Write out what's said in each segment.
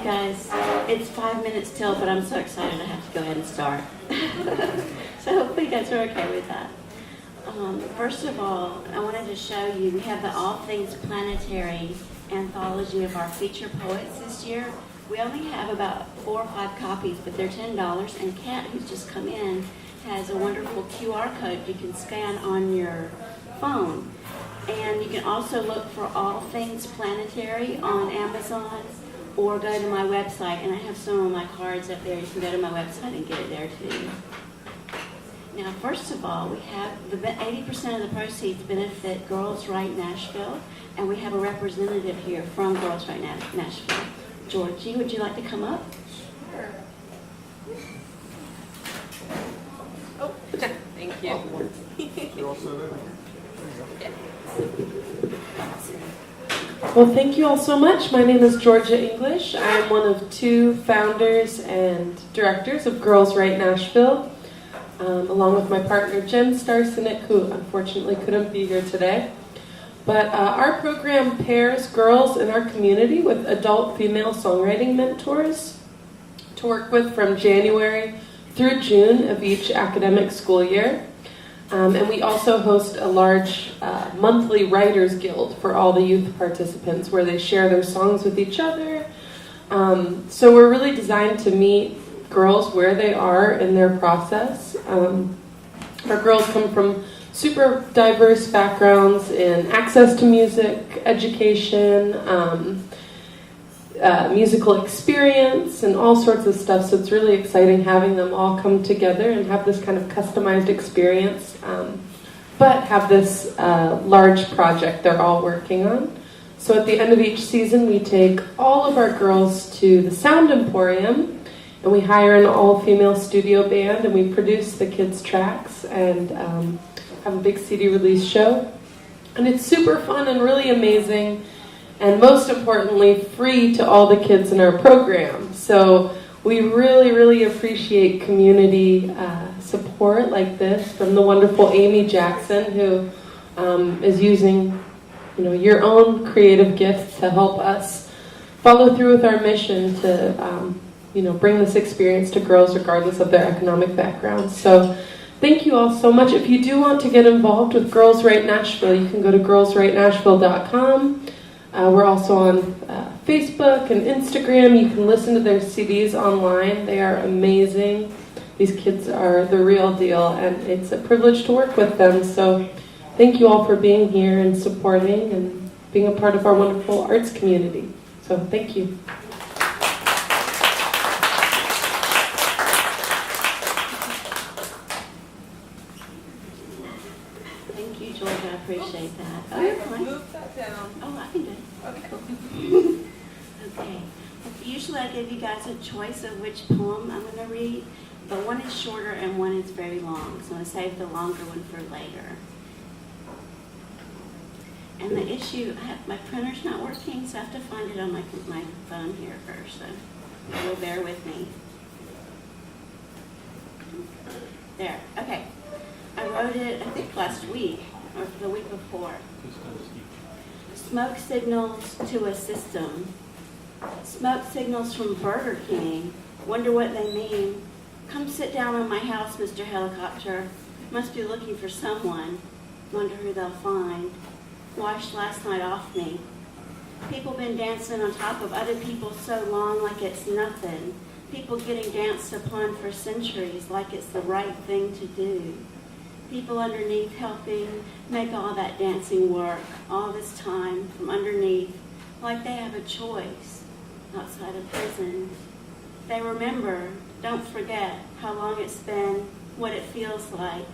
you guys, it's 5 minutes till, but I'm so excited I have to go ahead and start. So hopefully you guys are okay with that. First of all, I wanted to show you, we have the All Things Planetary anthology of our feature poets this year. We only have about 4 or 5 copies, but they're $10, and Kat, who's just come in, has a wonderful QR code you can scan on your phone. And you can also look for All Things Planetary on Amazon or go to my website, and I have some of my cards up there. You can go to my website and get it there too. Now, first of all, we have 80% of the proceeds benefit Girls Right Nashville, and we have a representative here from Girls Right Nashville. Georgie, would you like to come up? Sure. Oh, thank you. Well, thank you all so much. My name is Georgia English. I am one of 2 founders and directors of Girls Right Nashville, along with my partner Jen Starsinek, who unfortunately couldn't be here today. But our program pairs girls in our community with adult female songwriting mentors to work with from January through June of each academic school year. And we also host a large monthly writers guild for all the youth participants where they share their songs with each other. So we're really designed to meet girls where they are in their process. Our girls come from super diverse backgrounds in access to music, education, musical experience, and all sorts of stuff. So it's really exciting having them all come together and have this kind of customized experience, but have this large project they're all working on. So at the end of each season, we take all of our girls to the Sound Emporium, and we hire an all-female studio band, and we produce the kids' tracks and have a big CD release show. And it's super fun and really amazing, and most importantly, free to all the kids in our program. So we really, really appreciate community support like this from the wonderful Amy Jackson, who is using, your own creative gifts to help us follow through with our mission to, bring this experience to girls regardless of their economic backgrounds. So thank you all so much. If you do want to get involved with Girls Right Nashville, you can go to girlsrightnashville.com. We're also on Facebook and Instagram. You can listen to their CDs online. They are amazing. These kids are the real deal, and it's a privilege to work with them. So thank you all for being here and supporting and being a part of our wonderful arts community. So thank you. Thank you, Georgia. I appreciate that. Oh, you're fine. Move that down. Oh, I can do it. Okay. Cool. Okay. Usually I give you guys a choice of which poem I'm going to read, but one is shorter and one is very long, so I'm going to save the longer one for later. And the issue, my printer's not working, so I have to find it on my phone here first, so you'll bear with me. There, okay. I wrote it, I think last week, or the week before. Smoke signals to a system. Smoke signals from Burger King. Wonder what they mean. Come sit down on my house, Mr. Helicopter. Must be looking for someone. Wonder who they'll find. Washed last night off me. People been dancing on top of other people so long like it's nothing. People getting danced upon for centuries like it's the right thing to do. People underneath helping make all that dancing work all this time from underneath, like they have a choice outside of prison. They remember, don't forget how long it's been, what it feels like.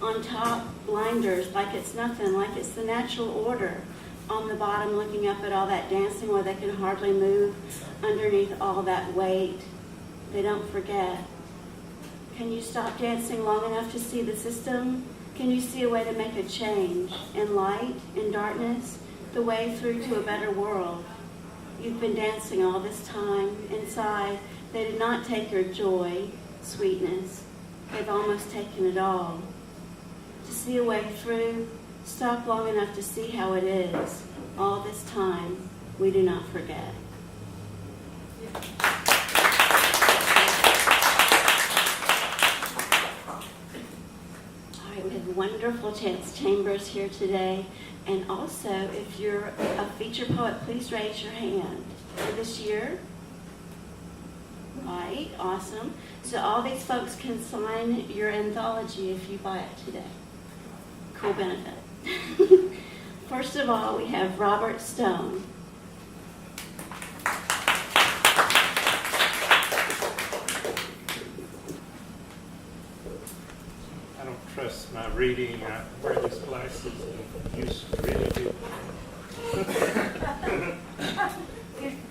On top, blinders like it's nothing, like it's the natural order. On the bottom, looking up at all that dancing where they can hardly move underneath all that weight. They don't forget. Can you stop dancing long enough to see the system? Can you see a way to make a change in light, in darkness, the way through to a better world? You've been dancing all this time. Inside, they did not take your joy, sweetness. They've almost taken it all. To see a way through, stop long enough to see how it is. All this time, we do not forget. All right, we have wonderful chambers here today. And also, if you're a feature poet, please raise your hand. For this year? Right, awesome. So all these folks can sign your anthology if you buy it today. Cool benefit. First of all, we have Robert Stone. I don't trust my reading. I wear these glasses and used to really do.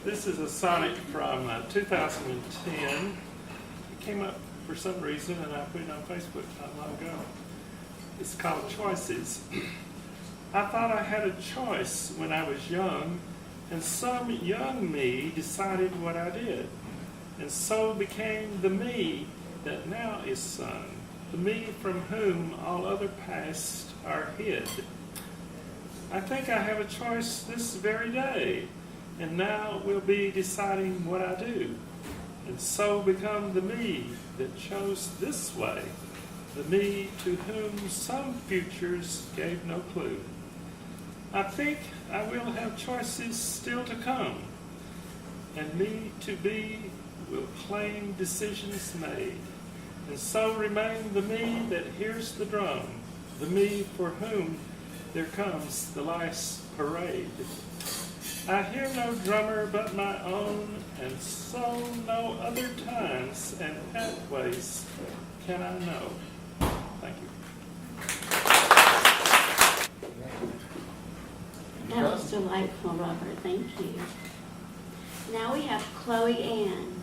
This is a sonnet from 2010. It came up for some reason and I put it on Facebook not long ago. It's called Choices. I thought I had a choice when I was young, and some young me decided what I did, and so became the me that now is sung, the me from whom all other past are hid. I think I have a choice this very day, and now will be deciding what I do, and so become the me that chose this way, the me to whom some futures gave no clue. I think I will have choices still to come, and me to be will claim decisions made, and so remain the me that hears the drum, the me for whom there comes the last parade. I hear no drummer but my own, and so no other times and pathways can I know. Thank you. That was delightful, Robert. Thank you. Now we have Chloe Ann.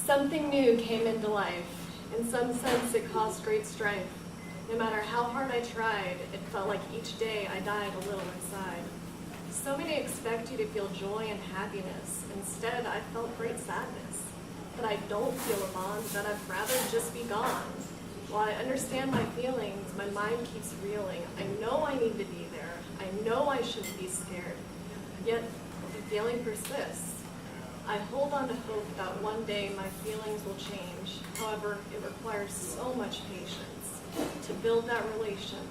Something new came into life. In some sense, it caused great strife. No matter how hard I tried, it felt like each day I died a little inside. So many expect you to feel joy and happiness. Instead, I felt great sadness. But I don't feel a bond, that I'd rather just be gone. While I understand my feelings, my mind keeps reeling. I know I need to be there. I know I shouldn't be scared. Yet, the feeling persists. I hold on to hope that one day my feelings will change. However, it requires so much patience to build that relation.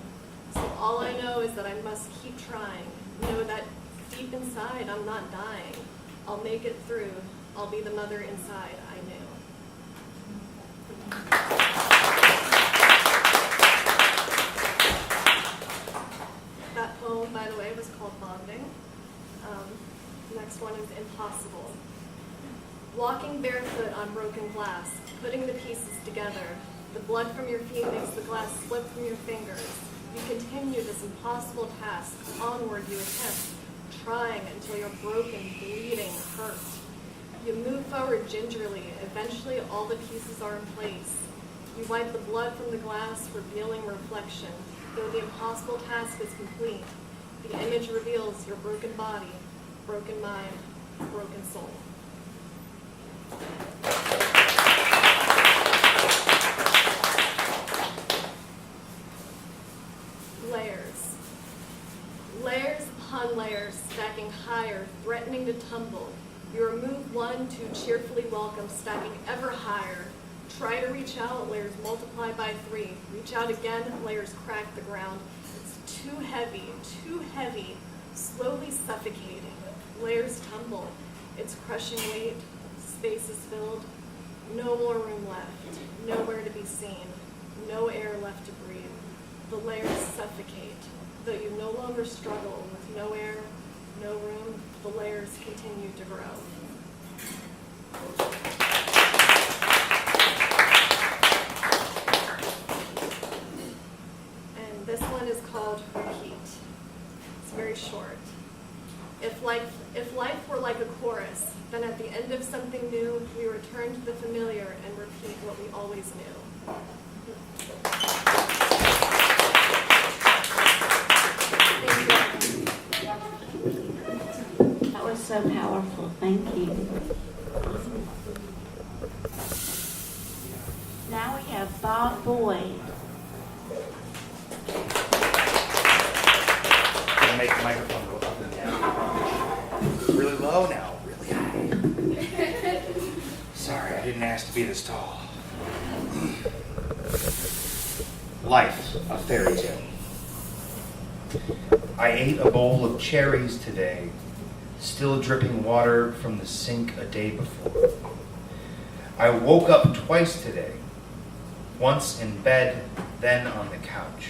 So all I know is that I must keep trying. Know that deep inside I'm not dying. I'll make it through. I'll be the mother inside I knew. That poem, by the way, was called Bonding. Next one is Impossible. Walking barefoot on broken glass, putting the pieces together. The blood from your feet makes the glass slip from your fingers. You continue this impossible task. Onward you attempt, trying until you're broken, bleeding, hurt. You move forward gingerly. Eventually all the pieces are in place. You wipe the blood from the glass, revealing reflection. Though the impossible task is complete, the image reveals your broken body, broken mind, broken soul. Layers. Layers upon layers, stacking higher, threatening to tumble. You remove one to cheerfully welcome, stacking ever higher. Try to reach out, layers multiply by 3. Reach out again, layers crack the ground. It's too heavy, slowly suffocating. Layers tumble, it's crushing weight, space is filled. No more room left, nowhere to be seen, no air left to breathe. The layers suffocate, though you no longer struggle with no air, no room, the layers continue to grow. And this one is called Repeat. It's very short. If life were like a chorus, then at the end of something new, we return to the familiar and repeat what we always knew. That was so powerful. Thank you. Now we have Bob Boyd. Make the microphone low now, really high. Sorry, I didn't ask to be this tall. Life, a fairy tale. I ate a bowl of cherries today, still dripping water from the sink a day before. I woke up twice today, once in bed, then on the couch.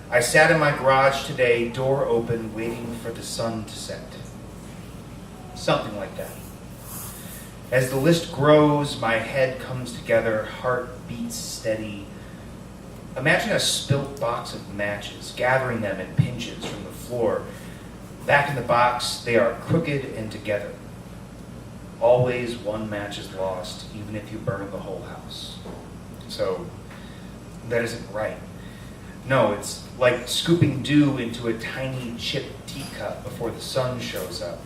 I sat in my garage today, door open, waiting for the sun to set. Something like that. As the list grows, my head comes together, heart beats steady. Imagine a spilt box of matches, gathering them in pinches from the floor. Back in the box, they are crooked and together. Always one match is lost, even if you burn the whole house. So, that isn't right. No, it's like scooping dew into a tiny chipped teacup before the sun shows up.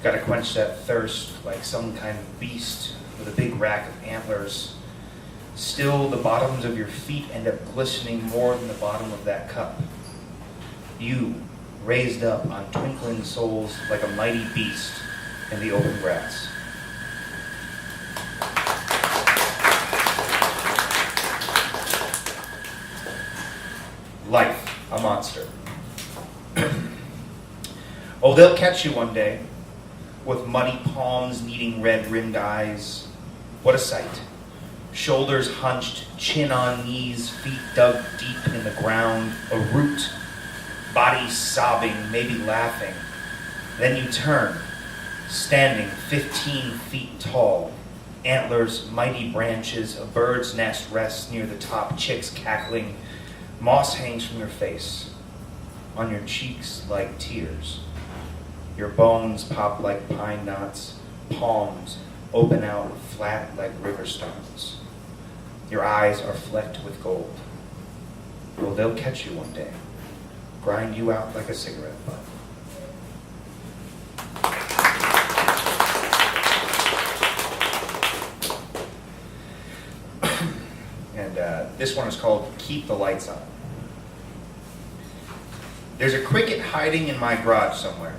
Gotta quench that thirst like some kind of beast with a big rack of antlers. Still, the bottoms of your feet end up glistening more than the bottom of that cup. You, raised up on twinkling soles like a mighty beast in the open grass. Life, a monster. Oh, they'll catch you one day, with muddy palms needing red-rimmed eyes. What a sight. Shoulders hunched, chin on knees, feet dug deep in the ground, a root, body sobbing, maybe laughing. Then you turn, standing 15 feet tall, antlers, mighty branches, a bird's nest rests near the top, chicks cackling. Moss hangs from your face, on your cheeks like tears. Your bones pop like pine knots, palms open out flat like river stones. Your eyes are flecked with gold. Well, they'll catch you one day, grind you out like a cigarette butt. And this one is called Keep the Lights On. There's a cricket hiding in my garage somewhere.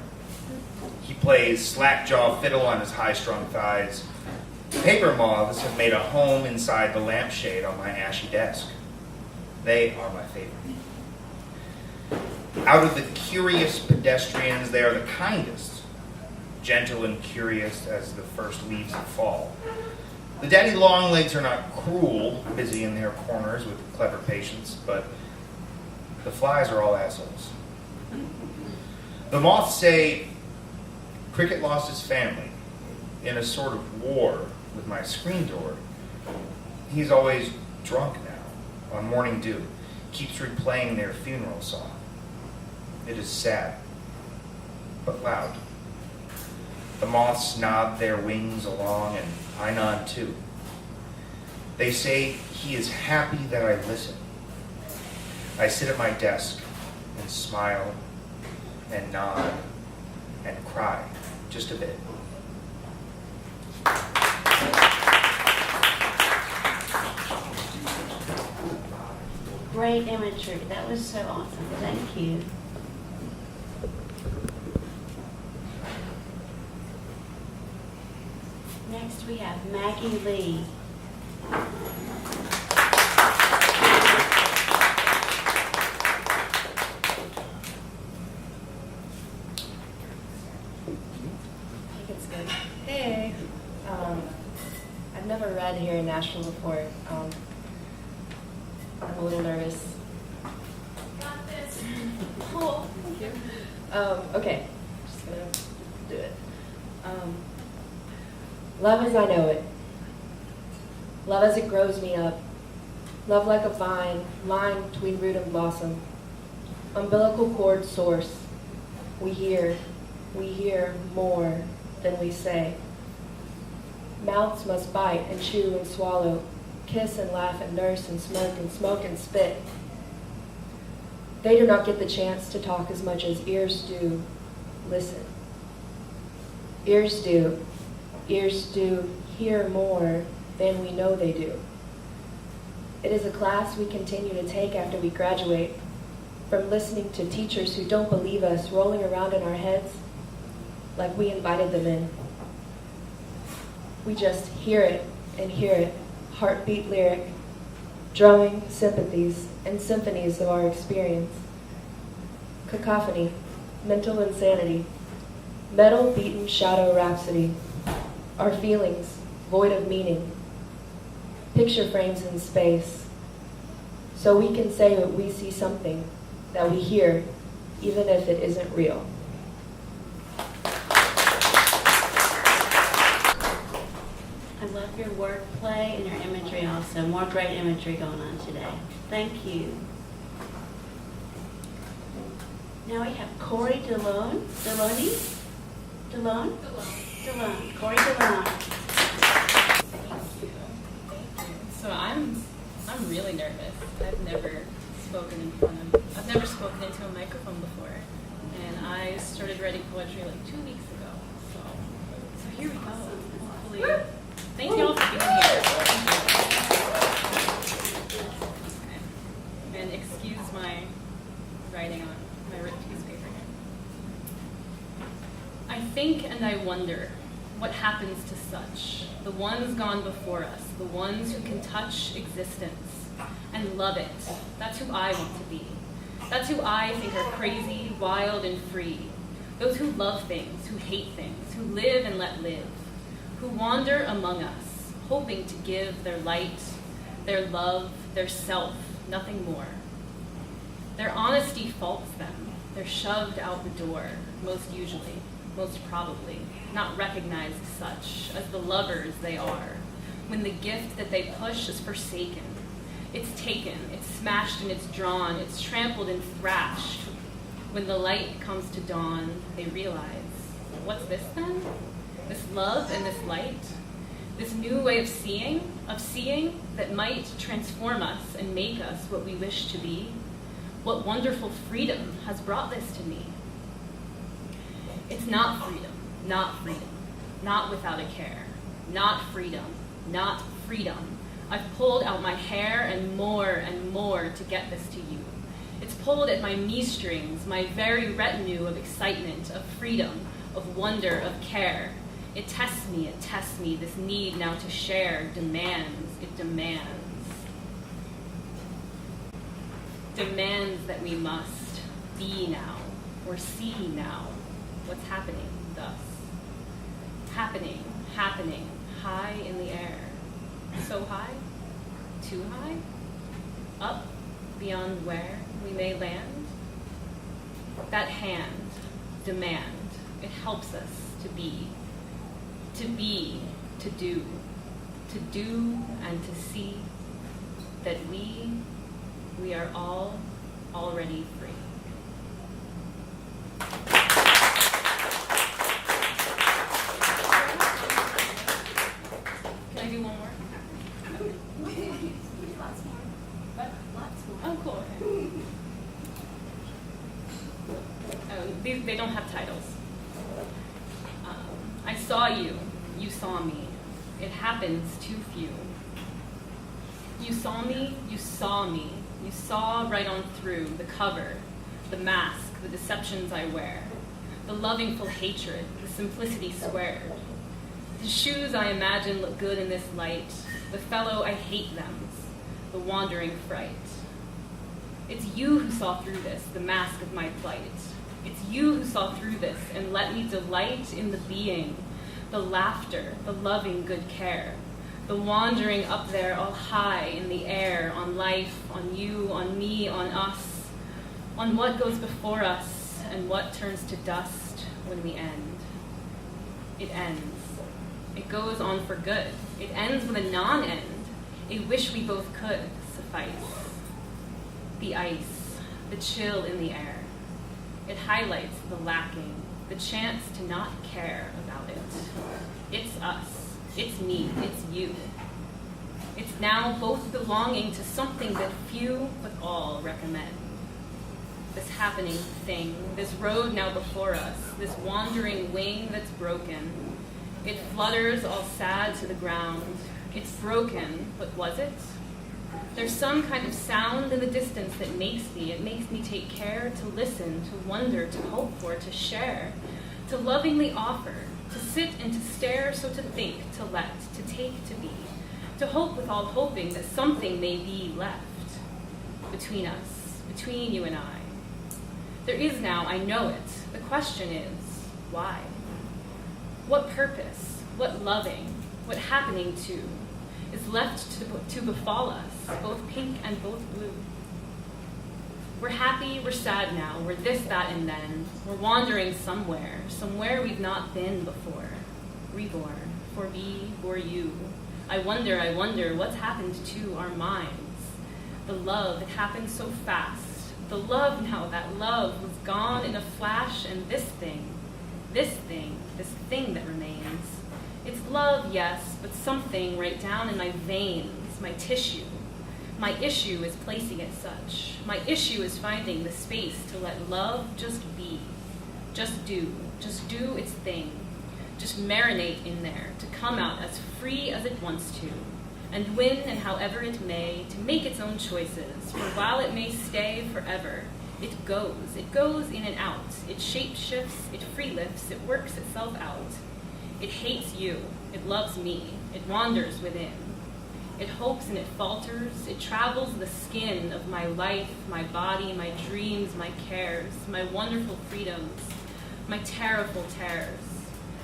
He plays slack-jaw fiddle on his high-strung thighs. Paper moths have made a home inside the lampshade on my ashy desk. They are my favorite. Out of the curious pedestrians, they are the kindest, gentle and curious as the first leaves of fall. The daddy longlegs are not cruel, busy in their corners with clever patience, but the flies are all assholes. The moths say Cricket lost his family in a sort of war with my screen door. He's always drunk now, on morning dew, keeps replaying their funeral song. It is sad, but loud. The moths nod their wings along, and I nod too. They say he is happy that I listen. I sit at my desk and smile and nod and cry just a bit. Great imagery. That was so awesome. Thank you. Next we have Maggie Lee. Hey, I've never read here in Nashville before. I'm a little nervous. Got this. Oh, thank you. Okay, just gonna do it. Love as I know it. Love as it grows me up. Love like a vine, line between root and blossom. Umbilical cord source. We hear more than we say. Mouths must bite and chew and swallow, kiss and laugh and nurse and smoke and spit. They do not get the chance to talk as much as ears do listen. Ears do hear more than we know they do. It is a class we continue to take after we graduate, from listening to teachers who don't believe us rolling around in our heads, like we invited them in. We just hear it and hear it, heartbeat lyric, drumming sympathies and symphonies of our experience. Cacophony, mental insanity, metal-beaten shadow rhapsody, our feelings void of meaning, picture frames in space, so we can say that we see something, that we hear, even if it isn't real. I love your wordplay and your imagery also. More great imagery going on today. Thank you. Now we have Cory Delone. Delone? Delone? Delone. Cory Delone. Thank you. So I'm really nervous. I've never spoken into a microphone before. And I started writing poetry like 2 weeks ago. So here we go. Hopefully. Thank you all for being here. Okay. And excuse my writing on my written piece of paper here. I think and I wonder what happens to such, the ones gone before us, the ones who can touch existence and love it. That's who I want to be. That's who I think are crazy, wild, and free. Those who love things, who hate things, who live and let live, who wander among us, hoping to give their light, their love, their self, nothing more. Their honesty faults them. They're shoved out the door, most usually, most probably, not recognized such as the lovers they are, when the gift that they push is forsaken. It's taken, it's smashed and it's drawn, it's trampled and thrashed. When the light comes to dawn, they realize, what's this then? This love and this light? This new way of seeing that might transform us and make us what we wish to be? What wonderful freedom has brought this to me? It's not freedom, not without a care. Not freedom. I've pulled out my hair and more to get this to you. It's pulled at my knee strings, my very retinue of excitement, of freedom, of wonder, of care. It tests me, this need now to share demands that we must be now, or see now, what's happening thus. Happening, high in the air. So high? Too high? Up, beyond where we may land? That hand, demand, it helps us to be, to do and to see that we are all already free. Can I do one more? Lots more. What? Lots more. Oh, cool, okay. They don't have titles. I saw you, you saw me. It happens too few. You saw me, you saw me. You saw right on through the cover, the mask, the deceptions I wear, the loving full hatred, the simplicity squared. The shoes I imagine look good in this light, the fellow I hate them's, the wandering fright. It's you who saw through this, the mask of my plight. It's you who saw through this and let me delight in the being, the laughter, the loving good care, the wandering up there all high in the air, on life, on you, on me, on us, on what goes before us and what turns to dust when we end. It ends. It goes on for good. It ends with a non-end, a wish we both could suffice. The ice, the chill in the air. It highlights the lacking, the chance to not care about it. It's us. It's me, it's you. It's now both belonging to something that few but all recommend. This happening thing, this road now before us, this wandering wing that's broken. It flutters all sad to the ground. It's broken, but was it? There's some kind of sound in the distance that makes me take care to listen, to wonder, to hope for, to share, to lovingly offer, to sit and to stare, so to think, to let, to take, to be, to hope with all hoping that something may be left between us, between you and I. There is now, I know it. The question is, why? What purpose, what loving, what happening to is left to befall us, both pink and both blue? We're happy, we're sad now, we're this, that, and then. We're wandering somewhere we've not been before. Reborn, for me, for you. I wonder what's happened to our minds. The love, it happened so fast. The love now, that love was gone in a flash, and this thing that remains. It's love, yes, but something right down in my veins, my tissue. My issue is placing it such. My issue is finding the space to let love just be, just do its thing, just marinate in there, to come out as free as it wants to, and when and however it may, to make its own choices, for while it may stay forever, it goes in and out, it shape shifts, it free lifts, it works itself out. It hates you, it loves me, it wanders within. It hopes and it falters, it travels the skin of my life, my body, my dreams, my cares, my wonderful freedoms, my terrible terrors,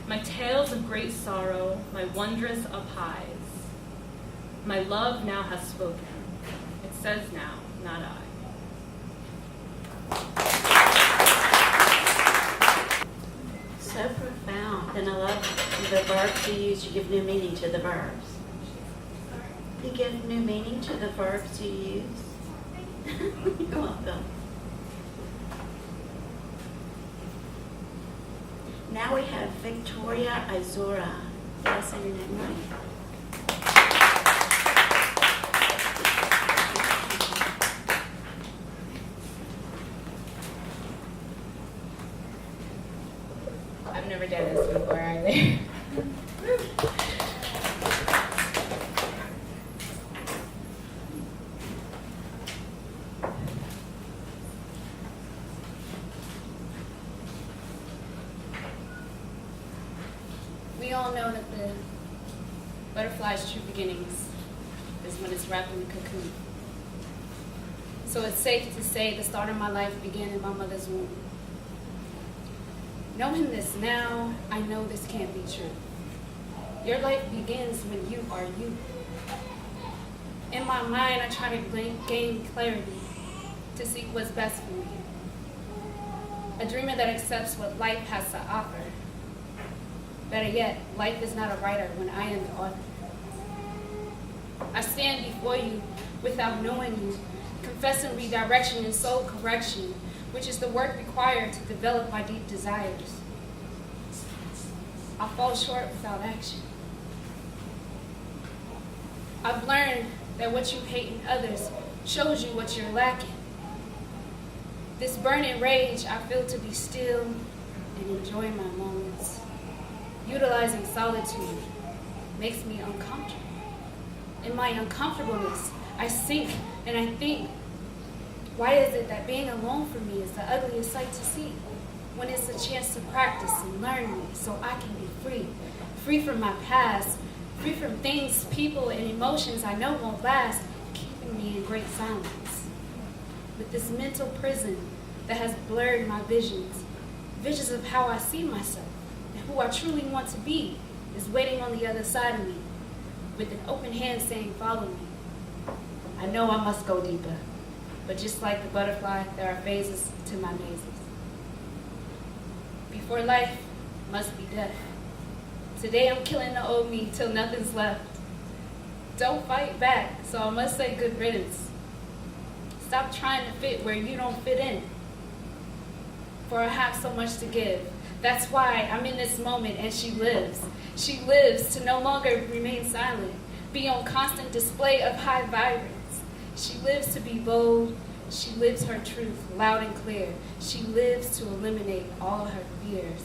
my tales of great sorrow, my wondrous up-highs. My love now has spoken. It says now, not I. So profound, and I love the verbs you use. You give new meaning to the verbs. You give new meaning to the verbs you use. You're welcome. Now we have Victoria Izora. Did I say your name right? I've never done this before either. We all know that the butterfly's true beginnings is when it's wrapped in the cocoon. So it's safe to say the start of my life began in my mother's womb. Knowing this now, I know this can't be true. Your life begins when you are you. In my mind, I try to gain clarity to seek what's best for me. A dreamer that accepts what life has to offer. Better yet, life is not a writer when I am the author. I stand before you without knowing you, confessing redirection and soul correction, which is the work required to develop my deep desires. I fall short without action. I've learned that what you hate in others shows you what you're lacking. This burning rage I feel to be still and enjoy my moments. Utilizing solitude makes me uncomfortable. In my uncomfortableness, I sink and I think, why is it that being alone for me is the ugliest sight to see, when it's a chance to practice and learn me so I can be free, free from my past, free from things, people, and emotions I know won't last, keeping me in great silence. With this mental prison that has blurred my visions of how I see myself, who I truly want to be, is waiting on the other side of me, with an open hand saying, follow me. I know I must go deeper, but just like the butterfly, there are phases to my mazes. Before life must be death. Today I'm killing the old me till nothing's left. Don't fight back, so I must say good riddance. Stop trying to fit where you don't fit in. For I have so much to give. That's why I'm in this moment and she lives. She lives to no longer remain silent, be on constant display of high vibrance. She lives to be bold. She lives her truth loud and clear. She lives to eliminate all her fears.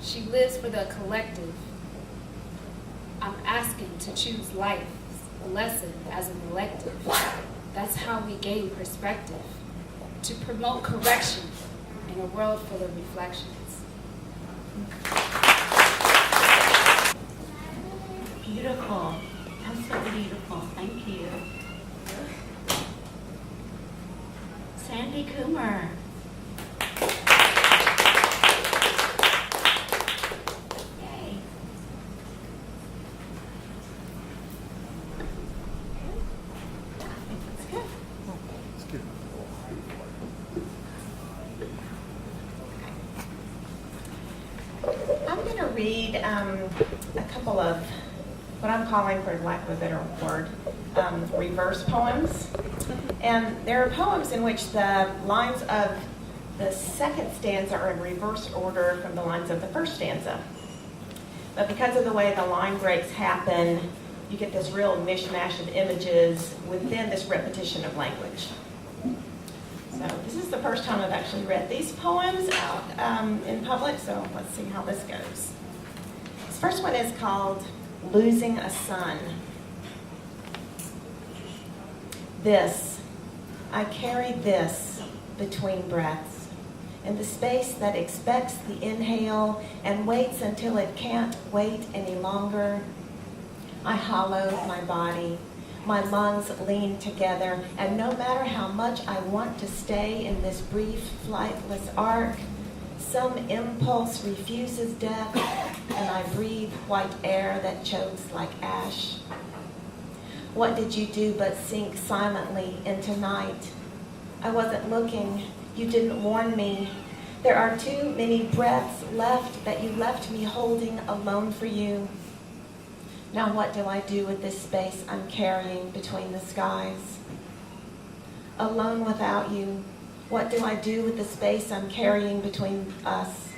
She lives for the collective. I'm asking to choose life's lesson as an elective. That's how we gain perspective. To promote correction, in a world full of reflections. Beautiful. That's so beautiful. Thank you. Sandy Coomer. Yay. I think that's good. I'm going to read a couple of what I'm calling, for lack of a better word, reverse poems. And there are poems in which the lines of the second stanza are in reverse order from the lines of the first stanza. But because of the way the line breaks happen, you get this real mishmash of images within this repetition of language. So this is the first time I've actually read these poems out in public, so let's see how this goes. This first one is called Losing a Son. This, I carry this between breaths, in the space that expects the inhale and waits until it can't wait any longer. I hollow my body. My lungs lean together, and no matter how much I want to stay in this brief, flightless arc, some impulse refuses death, and I breathe white air that chokes like ash. What did you do but sink silently into night? I wasn't looking. You didn't warn me. There are too many breaths left that you left me holding alone for you. Now what do I do with this space I'm carrying between the skies? Alone without you, what do I do with the space I'm carrying between us?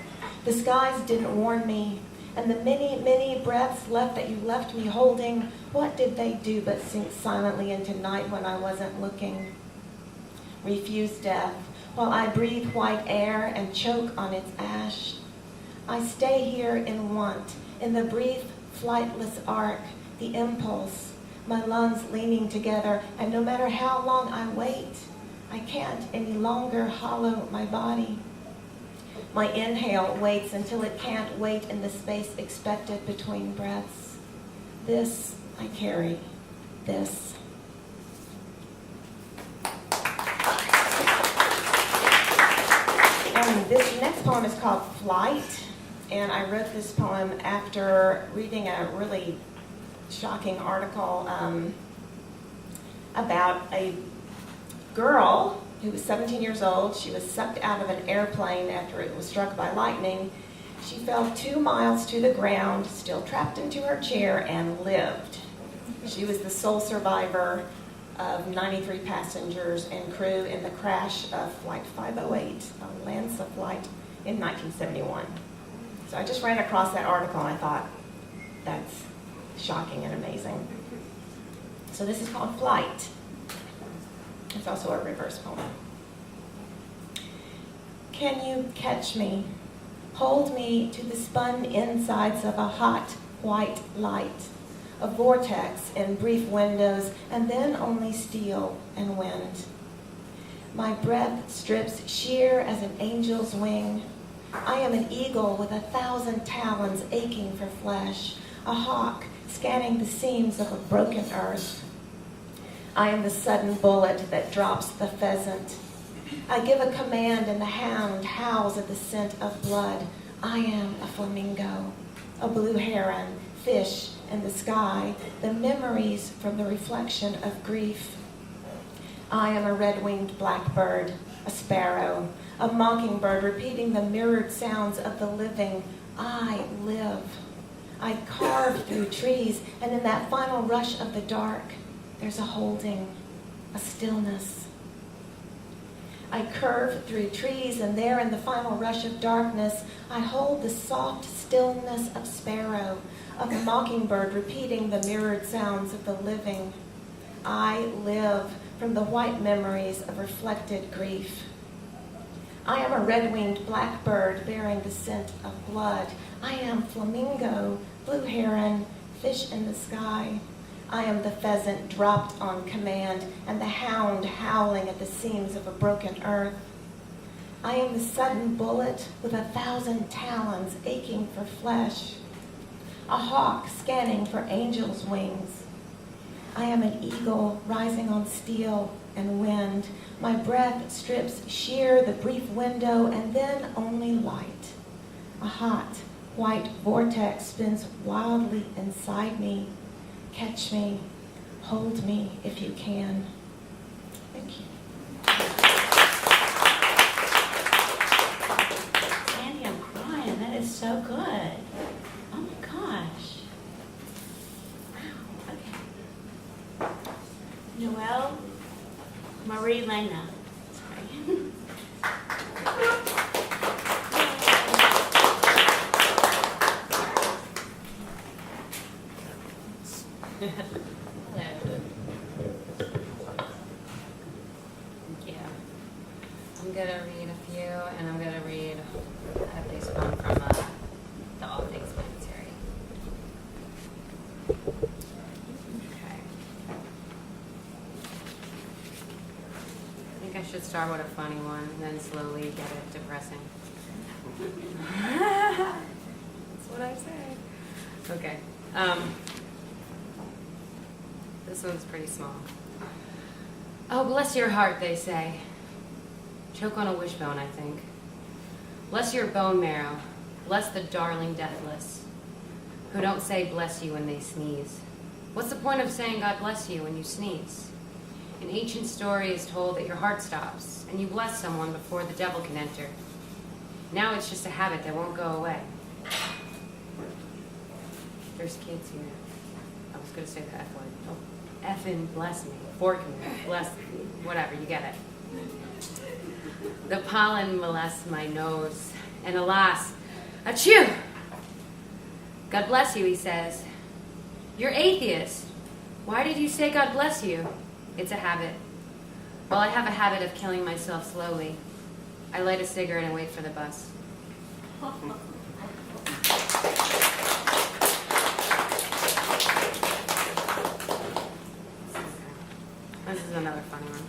The skies didn't warn me, and the many, many breaths left that you left me holding, what did they do but sink silently into night when I wasn't looking? Refuse death, while I breathe white air and choke on its ash. I stay here in want, in the brief, flightless arc, the impulse, my lungs leaning together, and no matter how long I wait, I can't any longer hollow my body. My inhale waits until it can't wait in the space expected between breaths. This I carry, this. And this next poem is called Flight. And I wrote this poem after reading a really shocking article about a girl who was 17 years old. She was sucked out of an airplane after it was struck by lightning. She fell 2 miles to the ground, still trapped into her chair, and lived. She was the sole survivor of 93 passengers and crew in the crash of Flight 508 on LANSA flight in 1971. So I just ran across that article and I thought, that's shocking and amazing. So this is called Flight. It's also a reverse poem. Can you catch me? Hold me to the spun insides of a hot, white light, a vortex in brief windows, and then only steel and wind. My breath strips sheer as an angel's wing. I am an eagle with 1,000 talons aching for flesh, a hawk scanning the seams of a broken earth. I am the sudden bullet that drops the pheasant. I give a command and the hound howls at the scent of blood. I am a flamingo, a blue heron, fish in the sky, the memories from the reflection of grief. I am a red-winged blackbird, a sparrow, a mockingbird repeating the mirrored sounds of the living. I live. I carve through trees, and in that final rush of the dark, there's a holding, a stillness. I curve through trees, and there in the final rush of darkness, I hold the soft stillness of sparrow, of the mockingbird repeating the mirrored sounds of the living. I live from the white memories of reflected grief. I am a red-winged blackbird bearing the scent of blood. I am flamingo, blue heron, fish in the sky. I am the pheasant dropped on command and the hound howling at the seams of a broken earth. I am the sudden bullet with 1,000 talons aching for flesh, a hawk scanning for angels' wings. I am an eagle rising on steel and wind. My breath strips sheer the brief window and then only light. A hot, white vortex spins wildly inside me. Catch me, hold me if you can. Thank you. Sandy, I'm crying. That is so good. Oh my gosh. Wow. Okay. Noel, Marie, Lena. Sorry. Yeah. I'm gonna read a few, and I'm gonna read a base poem from the All Things Planetary. Okay. I think I should start with a funny one, and then slowly get it depressing. That's what I say. Okay. This one's pretty small. Oh, bless your heart, they say. Choke on a wishbone, I think. Bless your bone marrow. Bless the darling deathless, who don't say bless you when they sneeze. What's the point of saying God bless you when you sneeze? An ancient story is told that your heart stops, and you bless someone before the devil can enter. Now it's just a habit that won't go away. There's kids here. I was going to say the F word. Oh, effing bless me. Fork me. Bless me. Whatever, you get it. The pollen molests my nose, and alas, achoo! God bless you, he says. You're atheist. Why did you say God bless you? It's a habit. Well, I have a habit of killing myself slowly. I light a cigarette and wait for the bus. This is another funny one.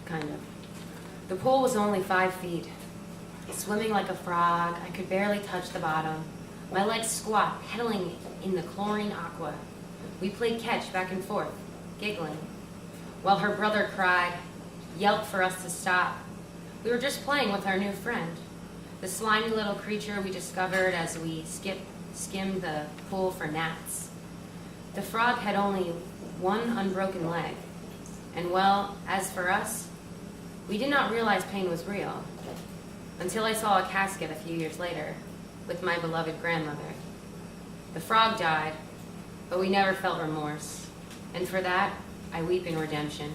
Kind of. The pool was only 5 feet. Swimming like a frog, I could barely touch the bottom. My legs squat, pedaling in the chlorine aqua. We played catch back and forth, giggling, while her brother cried, yelped for us to stop. We were just playing with our new friend, the slimy little creature we discovered as we skimmed the pool for gnats. The frog had only one unbroken leg, and well, as for us, we did not realize pain was real until I saw a casket a few years later with my beloved grandmother. The frog died, but we never felt remorse, and for that, I weep in redemption.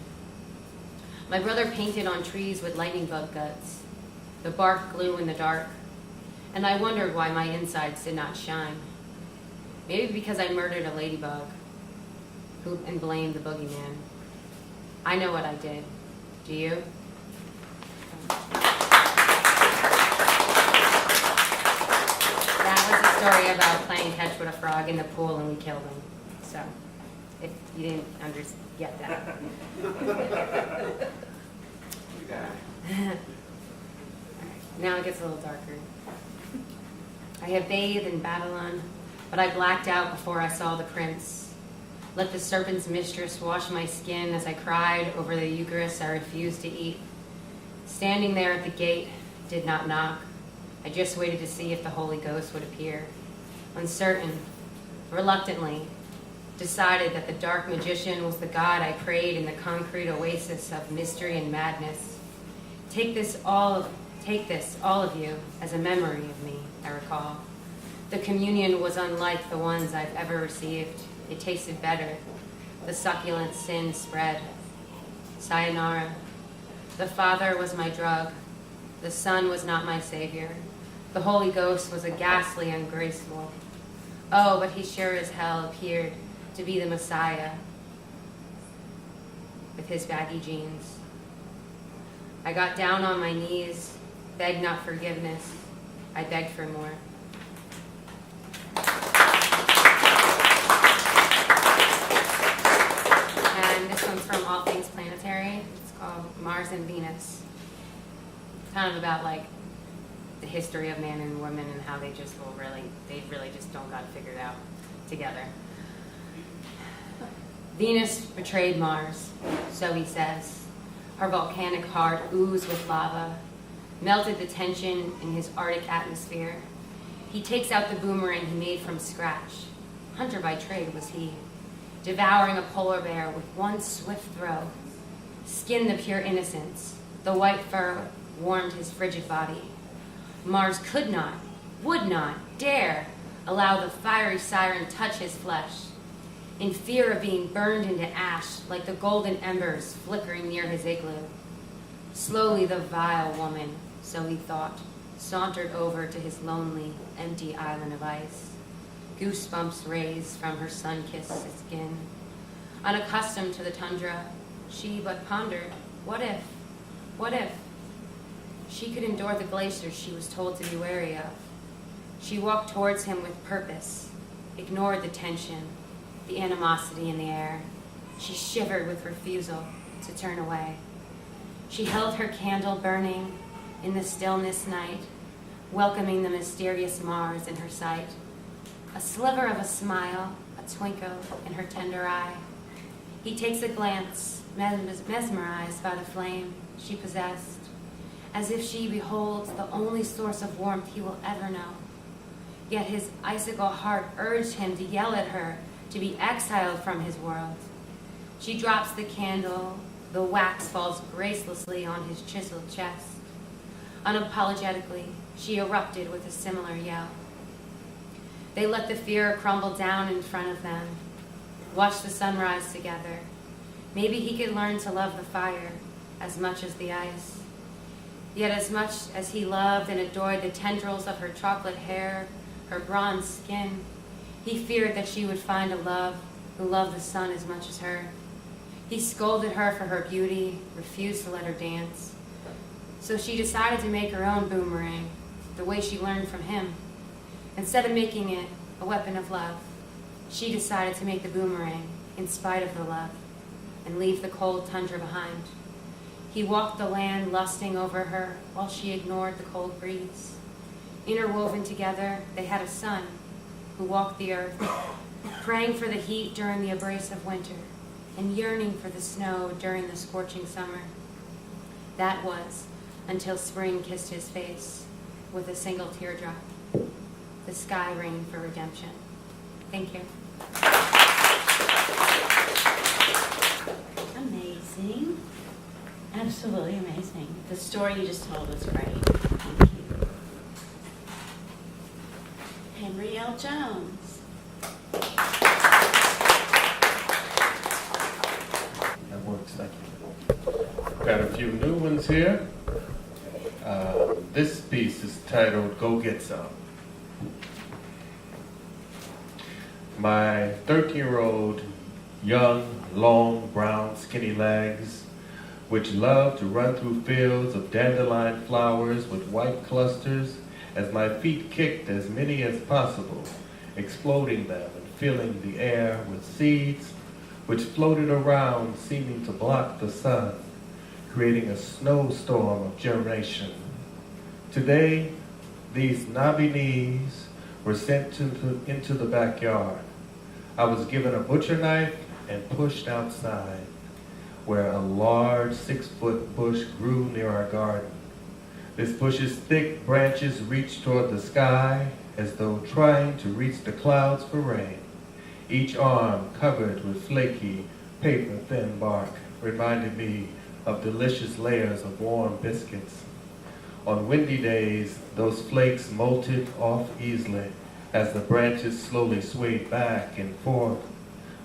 My brother painted on trees with lightning bug guts. The bark glue in the dark, and I wondered why my insides did not shine. Maybe because I murdered a ladybug and blamed the boogeyman. I know what I did. Do you? That was a story about playing catch with a frog in the pool and we killed him. So, if you didn't get that. Now it gets a little darker. I have bathed in Babylon, but I blacked out before I saw the prince. Let the serpent's mistress wash my skin as I cried over the Eucharist I refused to eat. Standing there at the gate, did not knock. I just waited to see if the Holy Ghost would appear. Uncertain, reluctantly, decided that the dark magician was the God I prayed in the concrete oasis of mystery and madness. Take this, all of you, as a memory of me, I recall. The communion was unlike the ones I've ever received. It tasted better. The succulent sin spread. Sayonara. The Father was my drug. The Son was not my Savior. The Holy Ghost was a ghastly ungraceful. Oh, but he sure as hell appeared to be the Messiah with his baggy jeans. I got down on my knees, begged not forgiveness. I begged for more. And this one's from All Things Planetary. It's called Mars and Venus. It's kind of about like the history of man and woman and how they really just don't got it figured out together. Venus betrayed Mars, so he says. Her volcanic heart oozed with lava, melted the tension in his Arctic atmosphere. He takes out the boomerang he made from scratch. Hunter by trade was he, devouring a polar bear with one swift throw. Skin the pure innocence, the white fur warmed his frigid body. Mars could not, would not, dare allow the fiery siren touch his flesh. In fear of being burned into ash like the golden embers flickering near his igloo. Slowly the vile woman, so he thought, sauntered over to his lonely, empty island of ice. Goosebumps raised from her sun-kissed skin. Unaccustomed to the tundra, she but pondered, what if she could endure the glaciers she was told to be wary of? She walked towards him with purpose, ignored the tension, the animosity in the air. She shivered with refusal to turn away. She held her candle burning in the stillness night, welcoming the mysterious Mars in her sight. A sliver of a smile, a twinkle in her tender eye. He takes a glance, mesmerized by the flame she possessed, as if she beholds the only source of warmth he will ever know. Yet his icicle heart urged him to yell at her, to be exiled from his world. She drops the candle, the wax falls gracelessly on his chiseled chest. Unapologetically, she erupted with a similar yell. They let the fear crumble down in front of them, watched the sunrise together. Maybe he could learn to love the fire as much as the ice. Yet as much as he loved and adored the tendrils of her chocolate hair, her bronze skin, he feared that she would find a love who loved the sun as much as her. He scolded her for her beauty, refused to let her dance. So she decided to make her own boomerang, the way she learned from him. Instead of making it a weapon of love, she decided to make the boomerang in spite of the love and leave the cold tundra behind. He walked the land lusting over her while she ignored the cold breeze. Interwoven together, they had a son who walked the earth, praying for the heat during the abrasive winter and yearning for the snow during the scorching summer. That was until spring kissed his face with a single teardrop. The sky rained for redemption. Thank you. Amazing. Absolutely amazing. The story you just told was great. Thank you. Henry L. Jones. That works, thank you. Got a few new ones here. This piece is titled Go Get Some. My 13-year-old, young, long, brown, skinny legs, which loved to run through fields of dandelion flowers with white clusters as my feet kicked as many as possible, exploding them and filling the air with seeds which floated around, seeming to block the sun, creating a snowstorm of germination. Today, these knobby knees were sent into the backyard. I was given a butcher knife and pushed outside, where a large 6-foot bush grew near our garden. This bush's thick branches reached toward the sky as though trying to reach the clouds for rain. Each arm covered with flaky, paper-thin bark reminded me of delicious layers of warm biscuits. On windy days, those flakes molted off easily as the branches slowly swayed back and forth,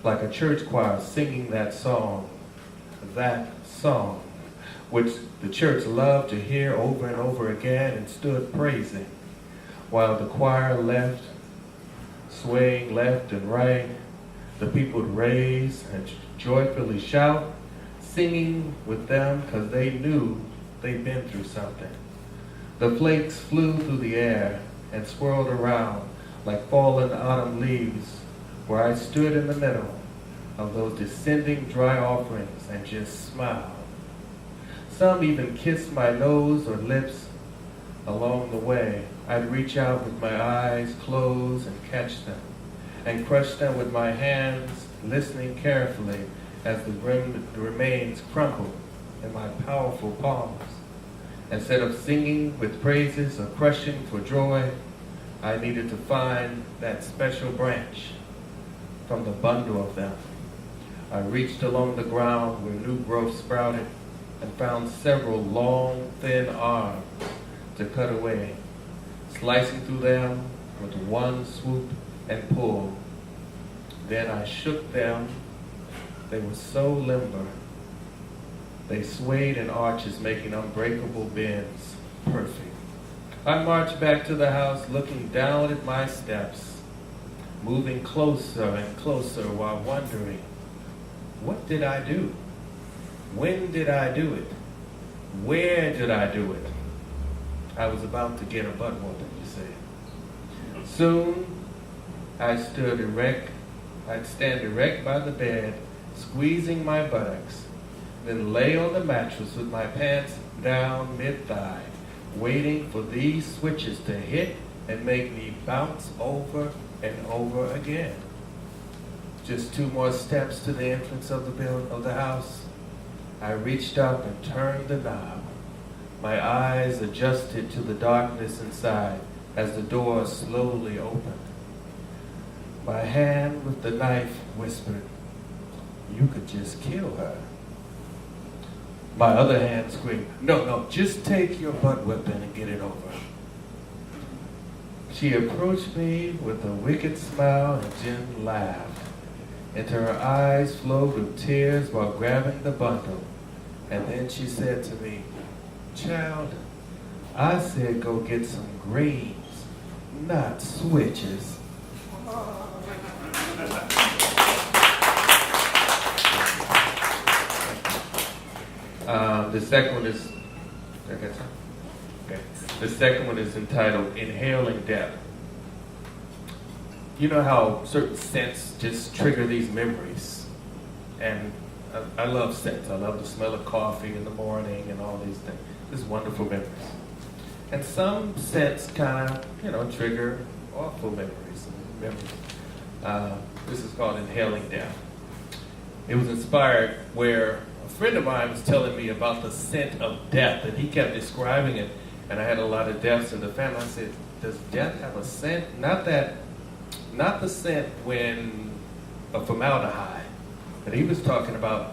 like a church choir singing that song, which the church loved to hear over and over again and stood praising, while the choir left, swaying left and right. The people would raise and joyfully shout, singing with them because they knew they'd been through something. The flakes flew through the air and swirled around like fallen autumn leaves, where I stood in the middle of those descending dry offerings and just smiled. Some even kissed my nose or lips along the way. I'd reach out with my eyes closed and catch them, and crush them with my hands, listening carefully as the remains crumbled in my powerful palms. Instead of singing with praises or crushing for joy, I needed to find that special branch from the bundle of them. I reached along the ground where new growth sprouted and found several long, thin arms to cut away, slicing through them with one swoop and pull. Then I shook them. They were so limber. They swayed in arches, making unbreakable bends. Perfect. I marched back to the house, looking down at my steps, moving closer and closer while wondering, what did I do? When did I do it? Where did I do it? I was about to get a butt whooping, you see. Soon, I'd stand erect by the bed, squeezing my buttocks, then lay on the mattress with my pants down mid-thigh, waiting for these switches to hit and make me bounce over and over again. Just 2 more steps to the entrance of the house. I reached up and turned the knob. My eyes adjusted to the darkness inside as the door slowly opened. My hand with the knife whispered, "You could just kill her." My other hand screamed, no, just take your butt whipping and get it over. She approached me with a wicked smile and Jen laughed. Into her eyes flowed with tears while grabbing the bundle. And then she said to me, "Child, I said go get some greens, not switches." The second one is, okay. The second one is entitled Inhaling Death. You know how certain scents just trigger these memories? And I love scents. I love the smell of coffee in the morning and all these things. These wonderful memories. And some scents kind of, trigger awful memories. This is called Inhaling Death. It was inspired where a friend of mine was telling me about the scent of death, and he kept describing it, and I had a lot of deaths in the family. I said, does death have a scent? Not the scent when of formaldehyde, but he was talking about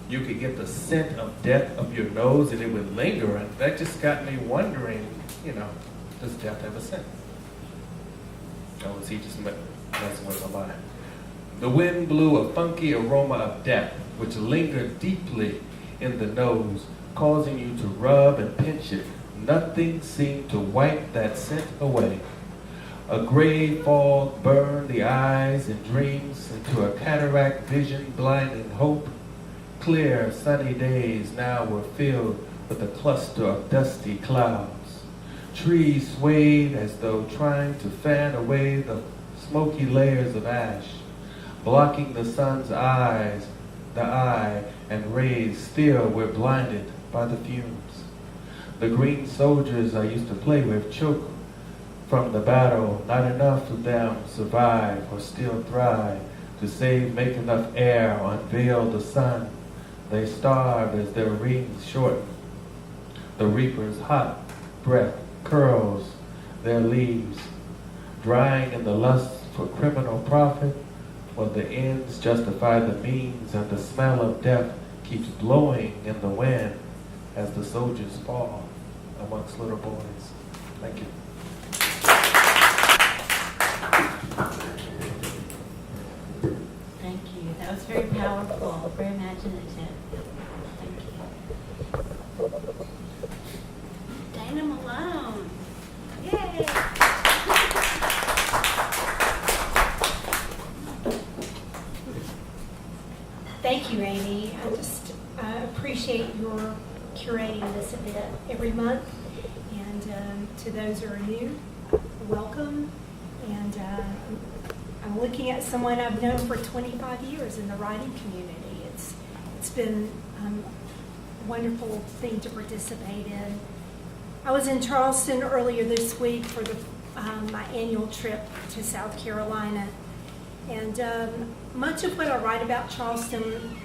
you could get the scent of death up your nose and it would linger, and that just got me wondering, does death have a scent? Or was he just messing with my mind? The wind blew a funky aroma of death, which lingered deeply in the nose, causing you to rub and pinch it. Nothing seemed to wipe that scent away. A gray fog burned the eyes and dreams into a cataract vision, blinding hope. Clear, sunny days now were filled with a cluster of dusty clouds. Trees swayed as though trying to fan away the smoky layers of ash, blocking the sun's eyes, the eye, and rays still were blinded by the fumes. The green soldiers I used to play with choked from the battle. Not enough of them survive or still thrive to make enough air or unveil the sun. They starve as their rings shorten. The reaper's hot breath curls their leaves, drying in the lust for criminal profit, while the ends justify the means, and the smell of death keeps blowing in the wind as the soldiers fall amongst little boys. Thank you. Thank you. That was very powerful, very imaginative. Thank you. Dana Malone. Yay! Thank you, Amy. I just appreciate your curating this event every month. And to those who are new, welcome. And I'm looking at someone I've known for 25 years in the writing community. It's been wonderful thing to participate in. I was in Charleston earlier this week for my annual trip to South Carolina. And much of what I write about Charleston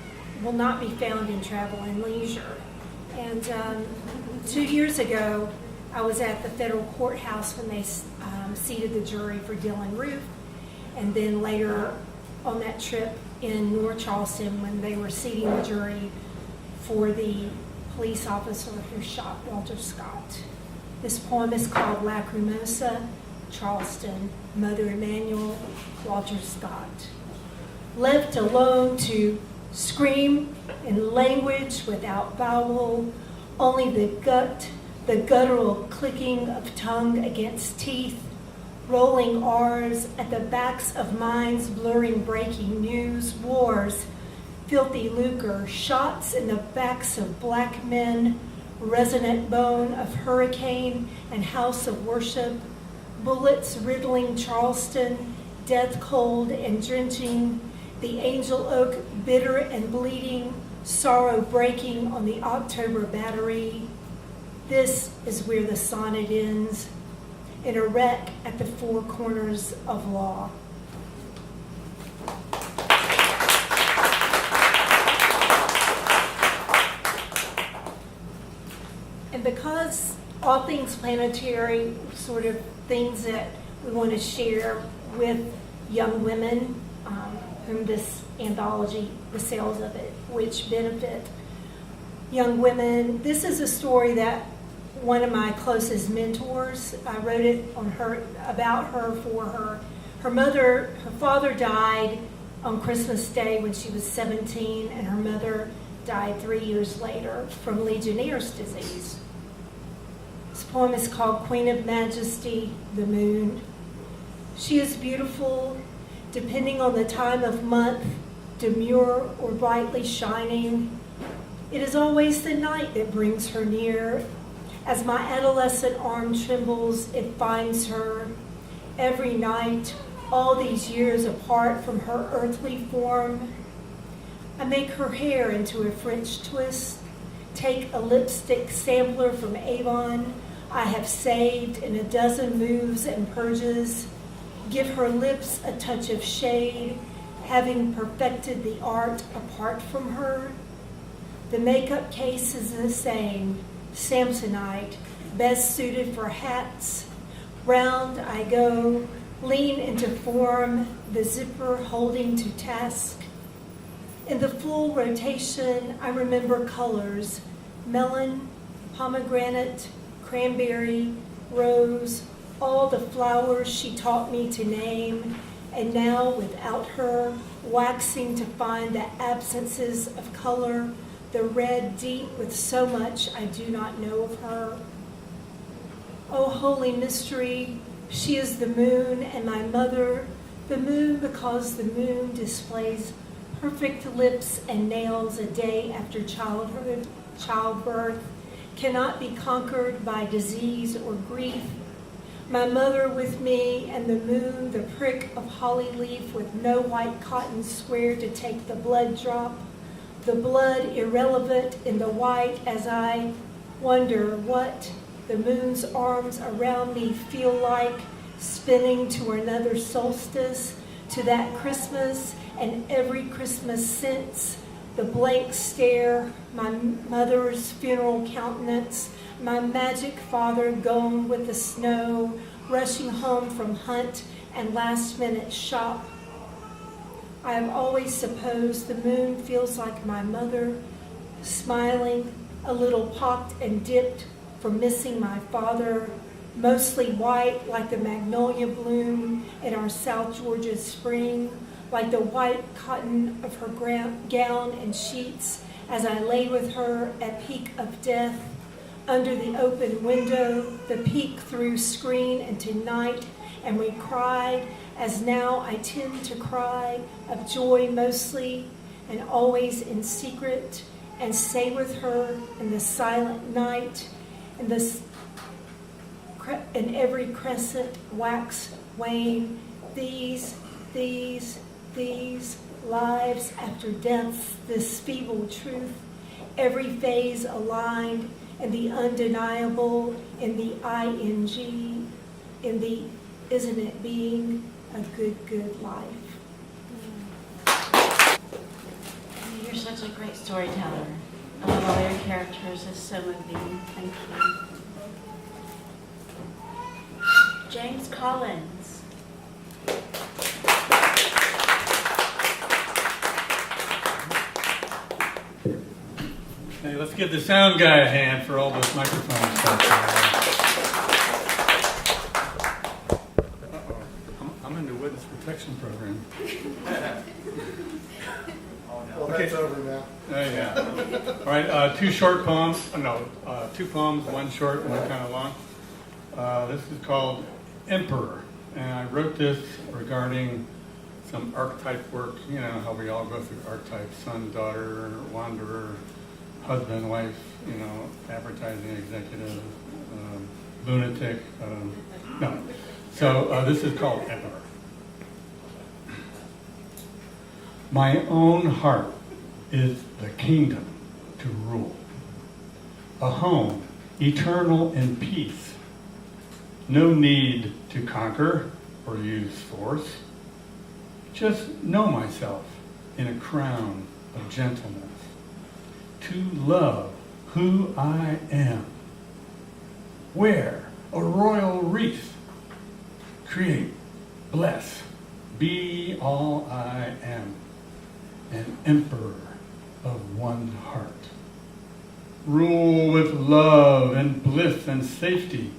will not be found in Travel and Leisure. And 2 years ago, I was at the federal courthouse when they seated the jury for Delone Roof. And then later on that trip in North Charleston when they were seating the jury for the police officer who shot Walter Scott. This poem is called Lacrymosa, Charleston, Mother Emanuel, Walter Scott. Left alone to scream in language without vowel, only the guttural clicking of tongue against teeth, rolling R's at the backs of minds, blurring breaking news, wars, filthy lucre, shots in the backs of black men, resonant bone of hurricane and house of worship, bullets riddling Charleston, death cold and drenching, the angel oak bitter and bleeding, sorrow breaking on the October battery. This is where the sonnet ends, in a wreck at the four corners of law. And because all things planetary, sort of things that we want to share with young women, whom this anthology, the sales of it, which benefit young women. This is a story that one of my closest mentors, I wrote it on her, about her for her. Her father died on Christmas Day when she was 17, and her mother died 3 years later from Legionnaire's disease. This poem is called Queen of Majesty, the Moon. She is beautiful, depending on the time of month, demure or brightly shining. It is always the night that brings her near. As my adolescent arm trembles, it finds her. Every night, all these years apart from her earthly form, I make her hair into a French twist, take a lipstick sampler from Avon I have saved in a dozen moves and purges, give her lips a touch of shade, having perfected the art apart from her. The makeup case is the same, Samsonite, best suited for hats. Round I go, lean into form, the zipper holding to task. In the full rotation, I remember colors, melon, pomegranate, cranberry, rose, all the flowers she taught me to name, and now without her, waxing to find the absences of color, the red deep with so much I do not know of her. Oh, holy mystery, she is the moon and my mother, the moon because the moon displays perfect lips and nails a day after childbirth, cannot be conquered by disease or grief. My mother with me and the moon, the prick of holly leaf with no white cotton square to take the blood drop, the blood irrelevant in the white as I wonder what the moon's arms around me feel like, spinning to another solstice, to that Christmas and every Christmas since, the blank stare, my mother's funeral countenance, my magic father gone with the snow, rushing home from hunt and last-minute shop. I have always supposed the moon feels like my mother, smiling, a little pocked and dipped for missing my father, mostly white like the magnolia bloom in our South Georgia spring, like the white cotton of her gown and sheets as I lay with her at peak of death, under the open window, the peek through screen into night, and we cried, as now I tend to cry, of joy mostly, and always in secret, and stay with her in the silent night, in every crescent wax wane, these lives after death, this feeble truth, every phase aligned, and the undeniable in the ing, in the isn't it being a good life. You're such a great storyteller. I love all your characters. It's so moving. Thank you. James Collins. Hey, let's give the sound guy a hand for all this microphone stuff. I'm in the witness protection program. Well, that's over now. Yeah. All right, two short poems. Two poems, one short and one kind of long. This is called Emperor, and I wrote this regarding some archetype work. You know how we all go through archetypes: son, daughter, wanderer, husband, wife. You know, advertising executive, lunatic. No. So this is called Emperor. My own heart is the kingdom to rule, a home eternal in peace. No need to conquer or use force. Just know myself in a crown of gentleness. To love who I am. Wear a royal wreath. Create, bless, be all I am. An emperor of one heart. Rule with love and bliss and safety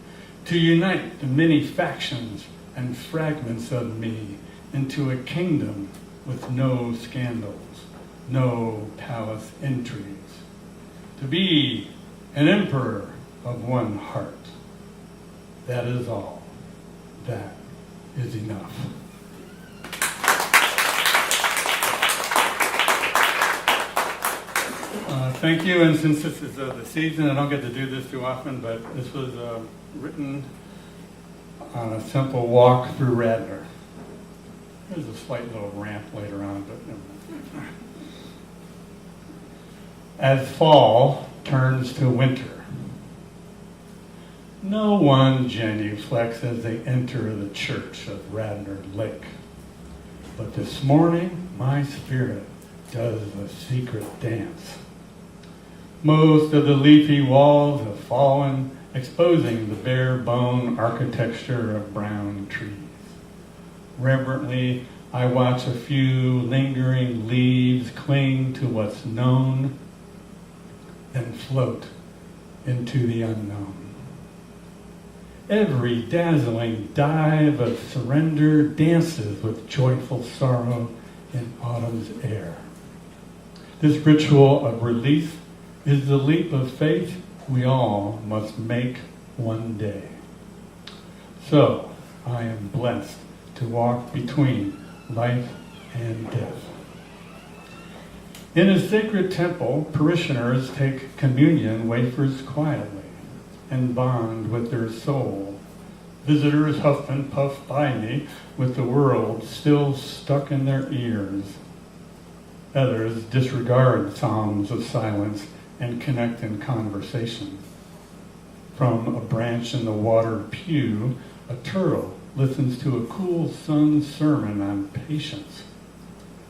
to unite the many factions and fragments of me into a kingdom with no scandals, no palace intrigues. To be an emperor of one heart. That is all. That is enough. Thank you, and since this is the season, I don't get to do this too often, but this was written on a simple walk through Radnor. There's a slight little ramp later on, but never mind. As fall turns to winter, no one genuflects as they enter the church of Radnor Lake. But this morning, my spirit does a secret dance. Most of the leafy walls have fallen, exposing the bare bone architecture of brown trees. Reverently, I watch a few lingering leaves cling to what's known, then float into the unknown. Every dazzling dive of surrender dances with joyful sorrow in autumn's air. This ritual of release is the leap of faith we all must make one day. So, I am blessed to walk between life and death. In a sacred temple, parishioners take communion wafers quietly and bond with their soul. Visitors huff and puff by me with the world still stuck in their ears. Others disregard psalms of silence and connect in conversation. From a branch in the water pew, a turtle listens to a cool sun sermon on patience.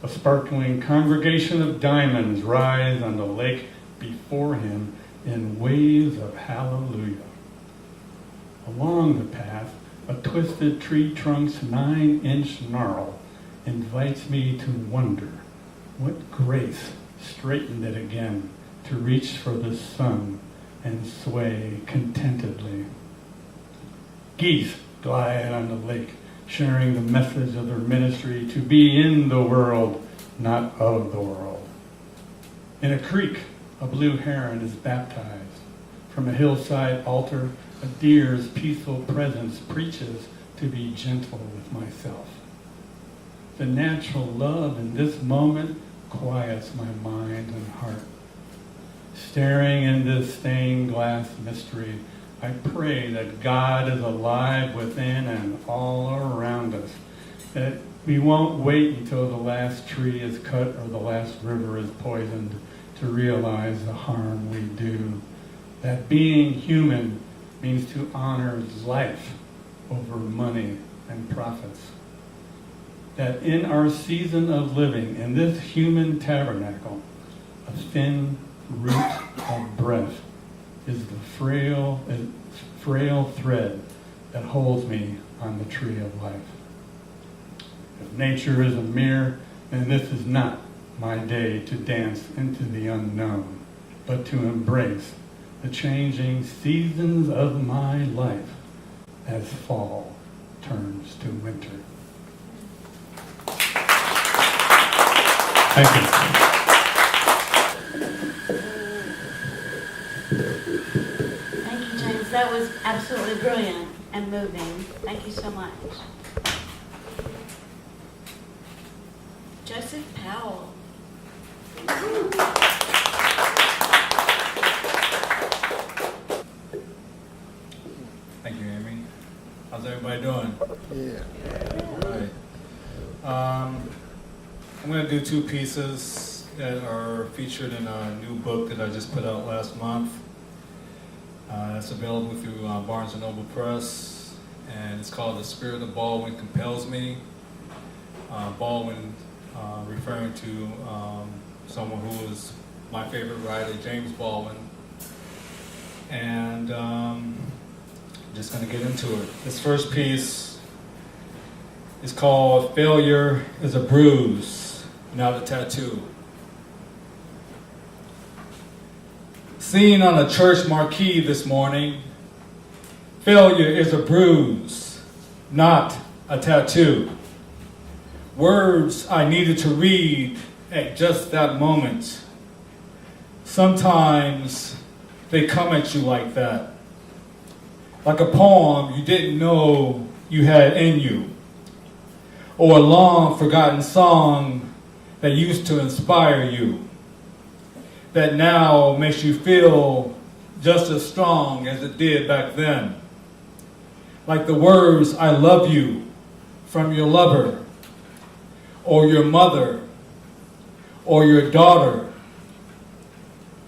A sparkling congregation of diamonds rise on the lake before him in waves of hallelujah. Along the path, a twisted tree trunk's 9-inch gnarl invites me to wonder what grace straightened it again to reach for the sun and sway contentedly. Geese glide on the lake, sharing the message of their ministry to be in the world, not of the world. In a creek, a blue heron is baptized. From a hillside altar, a deer's peaceful presence preaches to be gentle with myself. The natural love in this moment quiets my mind and heart. Staring in this stained glass mystery, I pray that God is alive within and all around us, that we won't wait until the last tree is cut or the last river is poisoned to to realize the harm we do. That being human means to honor life over money and profits. That in our season of living, in this human tabernacle, a thin root of breath is the frail thread that holds me on the tree of life. If nature is a mirror, then this is not my day to dance into the unknown, but to embrace the changing seasons of my life as fall turns to winter. Thank you. Thank you, James. That was absolutely brilliant and moving. Thank you so much. Joseph Powell. Thank you, Amy. How's everybody doing? Yeah. All right. I'm going to do two pieces that are featured in a new book that I just put out last month. It's available through Barnes & Noble Press, and it's called The Spirit of Baldwin Compels Me. Baldwin referring to someone who was my favorite writer, James Baldwin. And just going to get into it. This first piece is called Failure is a Bruise, Not a Tattoo. Seen on a church marquee this morning, failure is a bruise, not a tattoo. Words I needed to read at just that moment. Sometimes they come at you like that. Like a poem you didn't know you had in you. Or a long forgotten song that used to inspire you. That now makes you feel just as strong as it did back then. Like the words, I love you, from your lover, or your mother, or your daughter.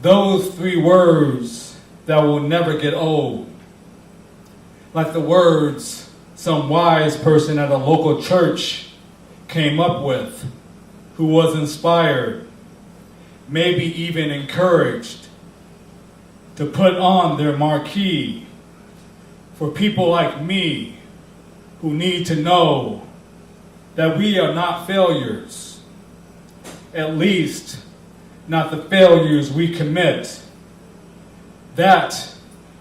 Those three words that will never get old. Like the words some wise person at a local church came up with, who was inspired, maybe even encouraged, to put on their marquee for people like me who need to know that we are not failures, at least not the failures we commit. That,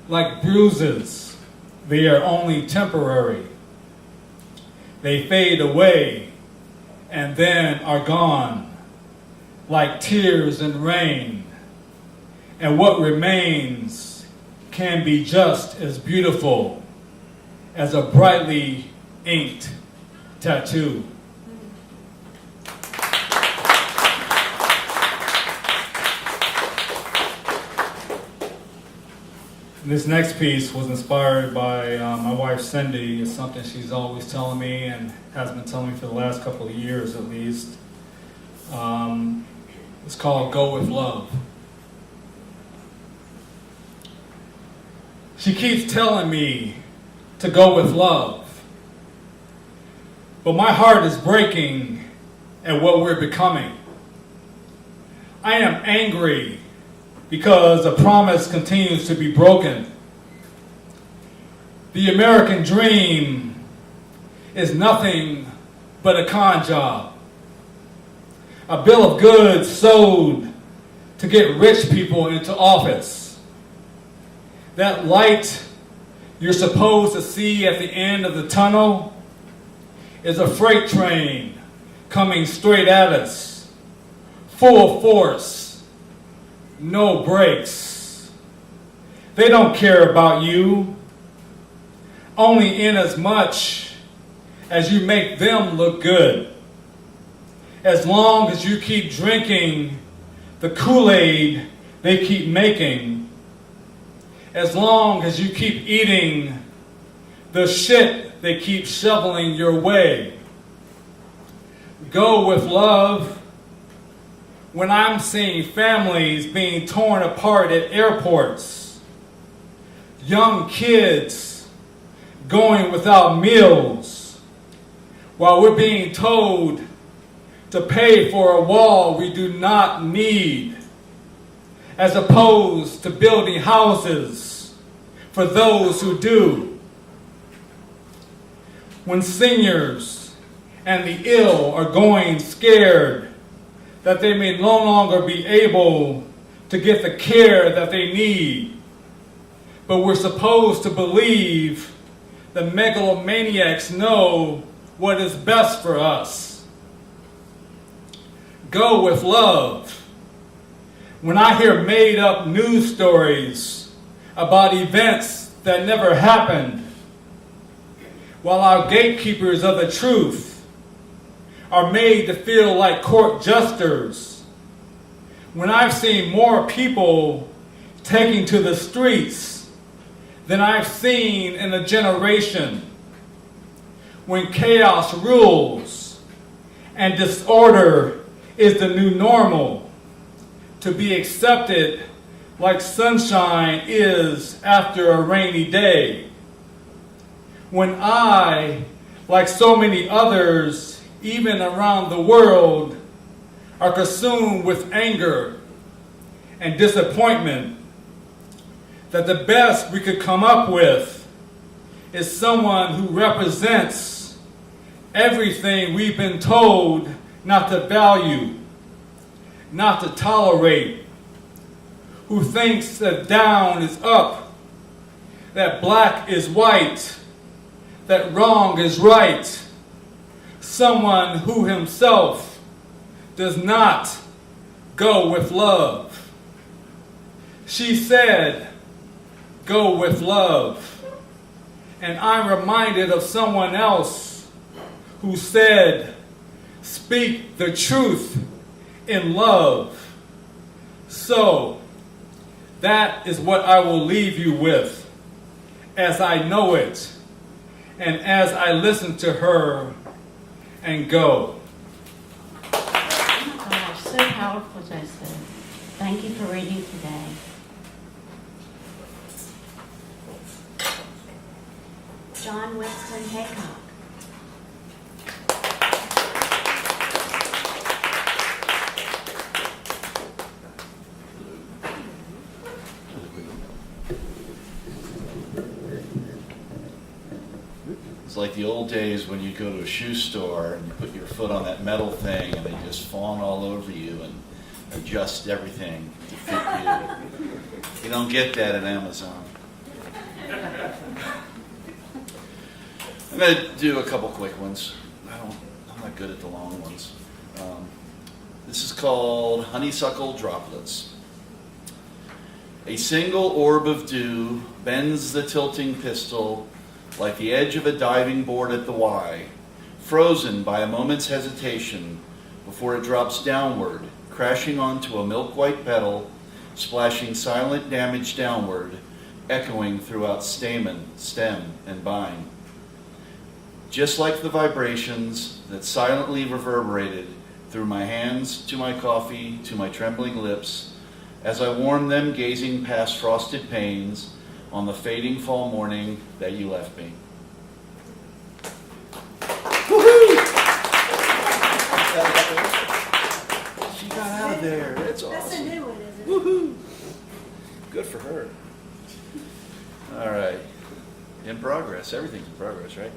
like bruises, they are only temporary. They fade away and then are gone, like tears and rain. And what remains can be just as beautiful as a brightly inked tattoo. This next piece was inspired by my wife Cindy. It's something she's always telling me and has been telling me for the last couple of years at least. It's called Go With Love. She keeps telling me to go with love. But my heart is breaking at what we're becoming. I am angry because the promise continues to be broken. The American dream is nothing but a con job. A bill of goods sold to get rich people into office. That light you're supposed to see at the end of the tunnel is a freight train coming straight at us, full force, no brakes. They don't care about you, only in as much as you make them look good. As long as you keep drinking the Kool-Aid they keep making, as long as you keep eating the shit they keep shoveling your way. Go with love, when I'm seeing families being torn apart at airports, young kids going without meals, while we're being told to pay for a wall we do not need, as opposed to building houses for those who do. When seniors and the ill are going scared that they may no longer be able to get the care that they need, but we're supposed to believe the megalomaniacs know what is best for us. Go with love. When I hear made-up news stories about events that never happened, while our gatekeepers of the truth are made to feel like court jesters, when I've seen more people taking to the streets than I've seen in a generation, when chaos rules and disorder is the new normal, to be accepted like sunshine is after a rainy day. When I, like so many others, even around the world, are consumed with anger and disappointment, that the best we could come up with is someone who represents everything we've been told not to value, not to tolerate, who thinks that down is up, that black is white, that wrong is right, someone who himself does not go with love. She said, go with love. And I'm reminded of someone else who said, speak the truth in love. So, that is what I will leave you with, as I know it, and as I listen to her and go. Oh my gosh, so powerful, Joseph. Thank you for reading today. John Winston Heacock. It's like the old days when you go to a shoe store and you put your foot on that metal thing and they just fawn all over you and adjust everything to fit you. You don't get that at Amazon. I'm going to do a couple quick ones. I'm not good at the long ones. This is called Honeysuckle Droplets. A single orb of dew bends the tilting pistol like the edge of a diving board at the Y, frozen by a moment's hesitation before it drops downward, crashing onto a milk-white petal, splashing silent damage downward, echoing throughout stamen, stem, and vine. Just like the vibrations that silently reverberated through my hands to my coffee to my trembling lips as I warmed them gazing past frosted panes on the fading fall morning that you left me. Woohoo! She got out of there. That's awesome. That's a new one, isn't it? Woohoo! Good for her. All right. In progress. Everything's in progress, right?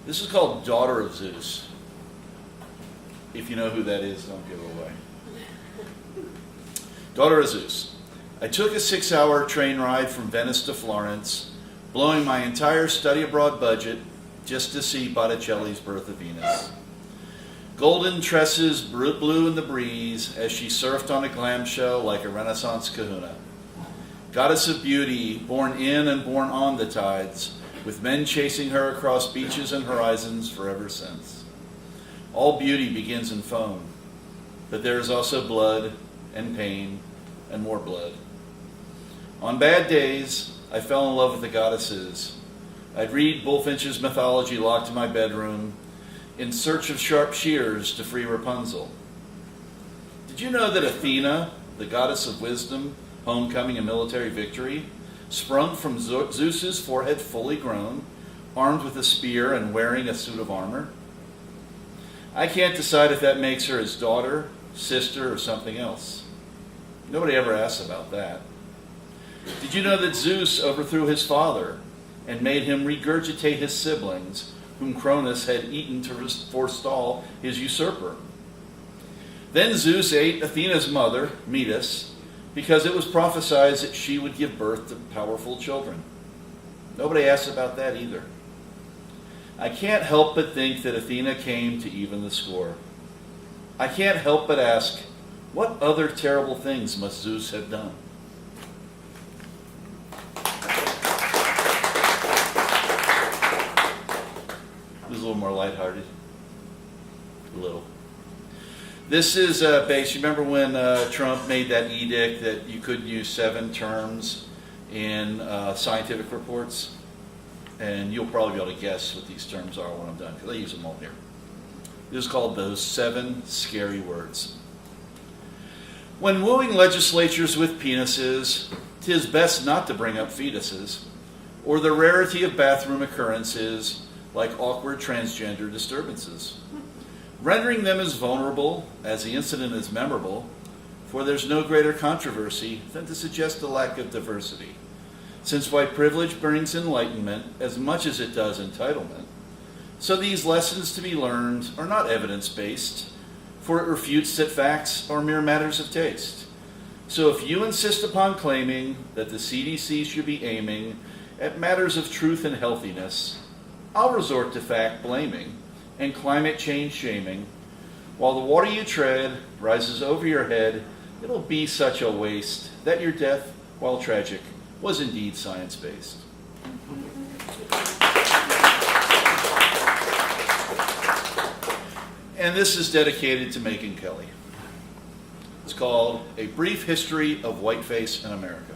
This is called Daughter of Zeus. If you know who that is, don't give it away. Daughter of Zeus. I took a 6-hour train ride from Venice to Florence, blowing my entire study abroad budget just to see Botticelli's Birth of Venus. Golden tresses blew in the breeze as she surfed on a clamshell like a Renaissance kahuna. Goddess of beauty, born in and born on the tides, with men chasing her across beaches and horizons forever since. All beauty begins in foam, but there is also blood and pain and more blood. On bad days, I fell in love with the goddesses. I'd read Bullfinch's mythology locked in my bedroom in search of sharp shears to free Rapunzel. Did Did you know that Athena, the goddess of wisdom, homecoming, and military victory, sprung from Zeus's forehead fully grown, armed with a spear and wearing a suit of armor? I can't decide if that makes her his daughter, sister, or something else. Nobody ever asks about that. Did you know that Zeus overthrew his father and made him regurgitate his siblings, whom Cronus had eaten to forestall his usurper? Then Zeus ate Athena's mother, Metis, because it was prophesied that she would give birth to powerful children. Nobody asks about that either. I can't help but think that Athena came to even the score. I can't help but ask, what other terrible things must Zeus have done? It was a little more lighthearted. A little. This is based, you remember when Trump made that edict that you couldn't use 7 terms in scientific reports? And you'll probably be able to guess what these terms are when I'm done, because I use them all here. This is called those 7 scary words. When wooing legislatures with penises, 'tis best not to bring up fetuses, or the rarity of bathroom occurrences like awkward transgender disturbances, rendering them as vulnerable as the incident is memorable, for there's no greater controversy than to suggest a lack of diversity. Since white privilege brings enlightenment as much as it does entitlement, so these lessons to be learned are not evidence-based, for it refutes that facts are mere matters of taste. So if you insist upon claiming that the CDC should be aiming at matters of truth and healthiness, I'll resort to fact blaming and climate change shaming. While the water you tread rises over your head, it'll be such a waste that your death, while tragic, was indeed science-based. And this is dedicated to Megyn Kelly. It's called A Brief History of Whiteface in America.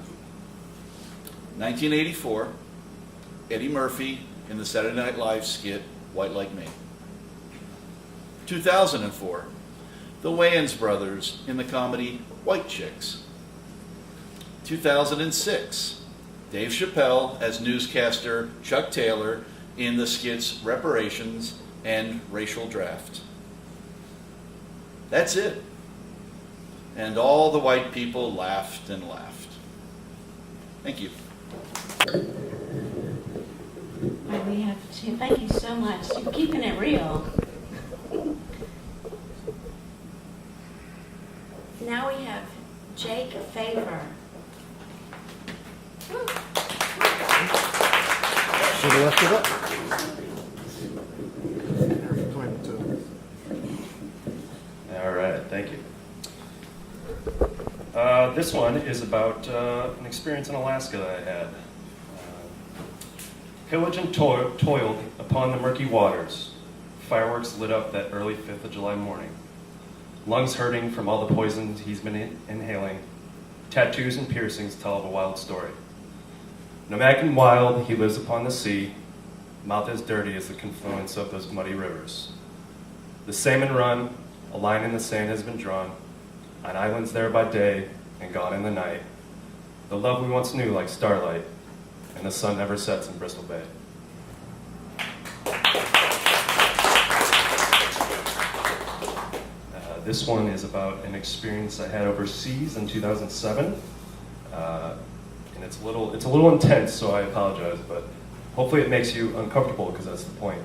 1984, Eddie Murphy in the Saturday Night Live skit, White Like Me. 2004, the Wayans brothers in the comedy White Chicks. 2006, Dave Chappelle as newscaster Chuck Taylor in the skits Reparations and Racial Draft. That's it. And all the white people laughed and laughed. Thank you. We have to, thank you so much. You're keeping it real. Now we have Jake Faivre. Should have left it up. All right, thank you. This one is about an experience in Alaska that I had. Pillaged and toiled upon the murky waters. Fireworks lit up that early 5th of July morning. Lungs hurting from all the poisons he's been inhaling. Tattoos and piercings tell of a wild story. Nomadic and wild, he lives upon the sea. Mouth as dirty as the confluence of those muddy rivers. The salmon run, a line in the sand has been drawn. On islands there by day and gone in the night. The love we once knew like starlight, and the sun never sets in Bristol Bay. This one is about an experience I had overseas in 2007. And it's a little intense, so I apologize, but hopefully it makes you uncomfortable, because that's the point.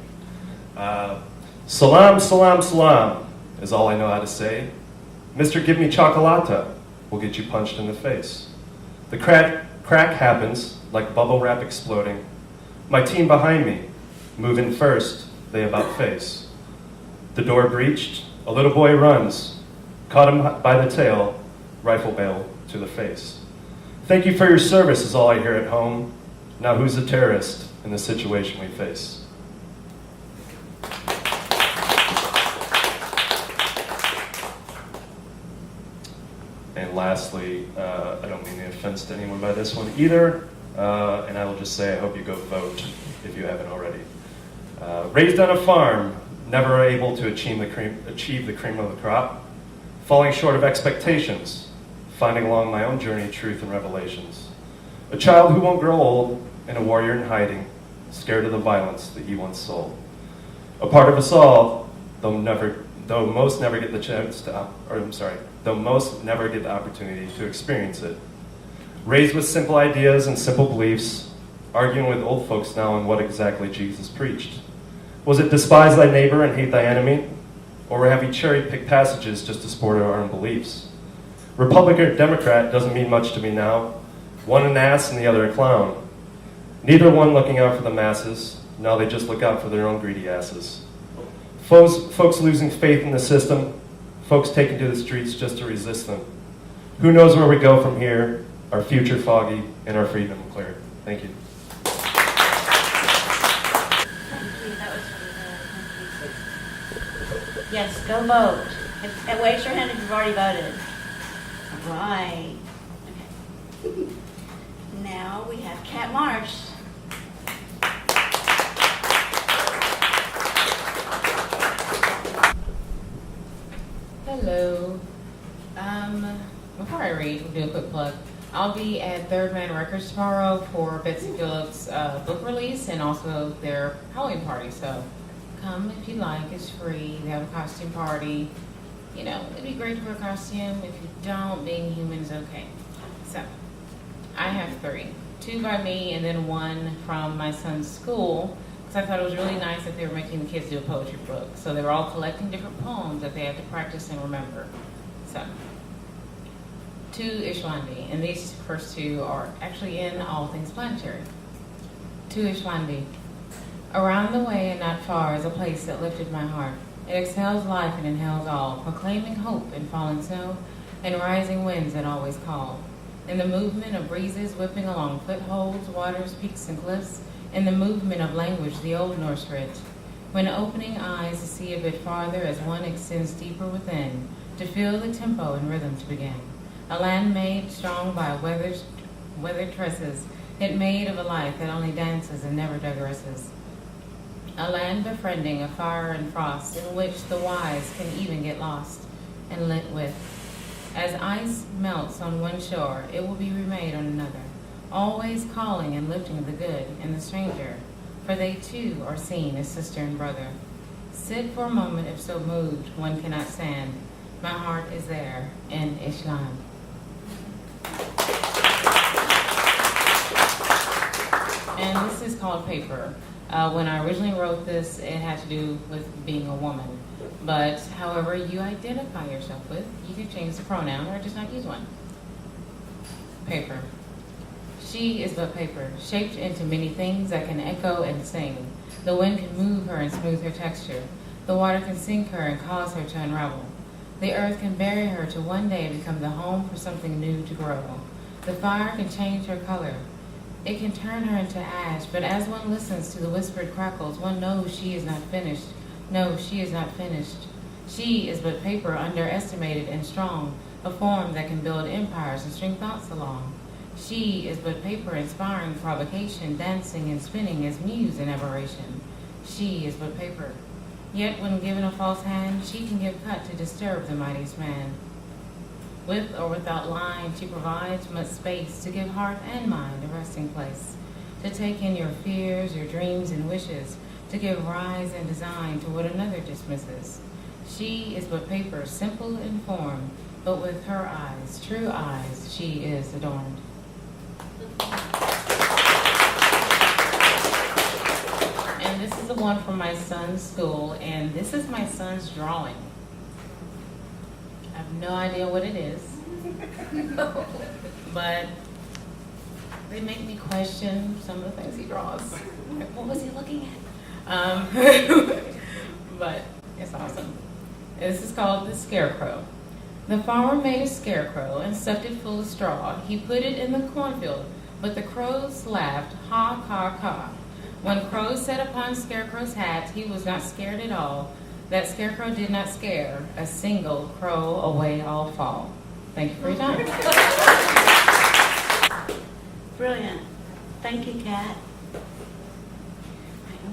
Salam, salam, salam is all I know how to say. Mr. Give Me Chocolata will get you punched in the face. The crack happens like bubble wrap exploding. My team behind me, move in first, they about face. The door breached, a little boy runs, caught him by the tail, rifle barrel to the face. Thank you for your service is all I hear at home. Now who's a terrorist in the situation we face? And lastly, I don't mean any offense to anyone by this one either, and I will just say I hope you go vote if you haven't already. Raised on a farm, never able to achieve the cream of the crop. falling short of expectations, finding along my own journey truth and revelations. A child who won't grow old, and a warrior in hiding, scared of the violence that he once sold. A part of us all, though most never get the opportunity to experience it. Raised with simple ideas and simple beliefs, arguing with old folks now on what exactly Jesus preached. Was it despise thy neighbor and hate thy enemy? Or have we cherry-picked passages just to support our own beliefs? Republican or Democrat doesn't mean much to me now. One an ass and the other a clown. Neither one looking out for the masses. Now they just look out for their own greedy asses. Folks losing faith in the system. Folks taking to the streets just to resist them. Who knows where we go from here? Our future foggy and our freedom clear. Thank you. Yes, go vote. And raise your hand if you've already voted. All right. Okay. Now we have Cat Marsh. Hello. Before I read, we'll do a quick plug. I'll be at Third Man Records tomorrow for Betsy Phillips' book release and also their Halloween party. So come if you like. It's free. They have a costume party. You know, it'd be great to wear a costume. If you don't, being human is okay. So I have 3. 2 by me and then 1 from my son's school. Because I thought it was really nice that they were making the kids do a poetry book. So they were all collecting different poems that they had to practice and remember. So, to Ishwandi, and these first 2 are actually in All Things Planetary. To Ishwandi, around the way and not far is a place that lifted my heart. It exhales life and inhales all, proclaiming hope in falling snow and rising winds that always call. In the movement of breezes whipping along footholds, waters, peaks, and cliffs, in the movement of language, the old Norse writ. When opening eyes to see a bit farther as one extends deeper within, to feel the tempo and rhythm to begin. A land made strong by weathered tresses, it made of a life that only dances and never digresses. A land befriending of fire and frost, in which the wise can even get lost and lit with. As ice melts on one shore, it will be remade on another, always calling and lifting the good and the stranger, for they too are seen as sister and brother. Sit for a moment if so moved, one cannot stand. My heart is there in Islam. And this is called Paper. When I originally wrote this, it had to do with being a woman. But however you identify yourself with, you can change the pronoun or just not use one. Paper. She is but paper, shaped into many things that can echo and sing. The wind can move her and smooth her texture. The water can sink her and cause her to unravel. The earth can bury her to one day become the home for something new to grow. The fire can change her color. It can turn her into ash, but as one listens to the whispered crackles, one knows she is not finished. No, she is not finished. She is but paper, underestimated and strong, a form that can build empires and string thoughts along. She is but paper, inspiring provocation, dancing and spinning as muse and aberration. She is but paper. Yet when given a false hand, she can give cut to disturb the mightiest man. With or without line, she provides much space to give heart and mind a resting place, to take in your fears, your dreams and wishes, to give rise and design to what another dismisses. She is but paper, simple in form, but with her eyes, true eyes, she is adorned. And this is the one from my son's school, and this is my son's drawing. I have no idea what it is, but they make me question some of the things he draws. What was he looking at? But it's awesome. This is called The Scarecrow. The farmer made a scarecrow and stuffed it full of straw. He put it in the cornfield, but the crows laughed, ha, ha, ha. When crows sat upon Scarecrow's hat, he was not scared at all. That scarecrow did not scare a single crow away all fall. Thank you for your time. Brilliant. Thank you, Kat.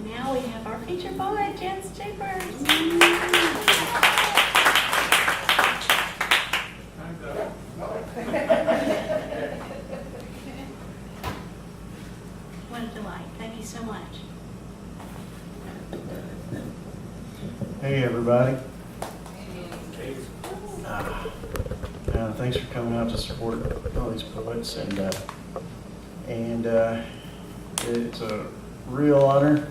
Now we have our featured poet, Chance Chambers. Hey, everybody. Thanks for coming out to support all these poets, and it's a real honor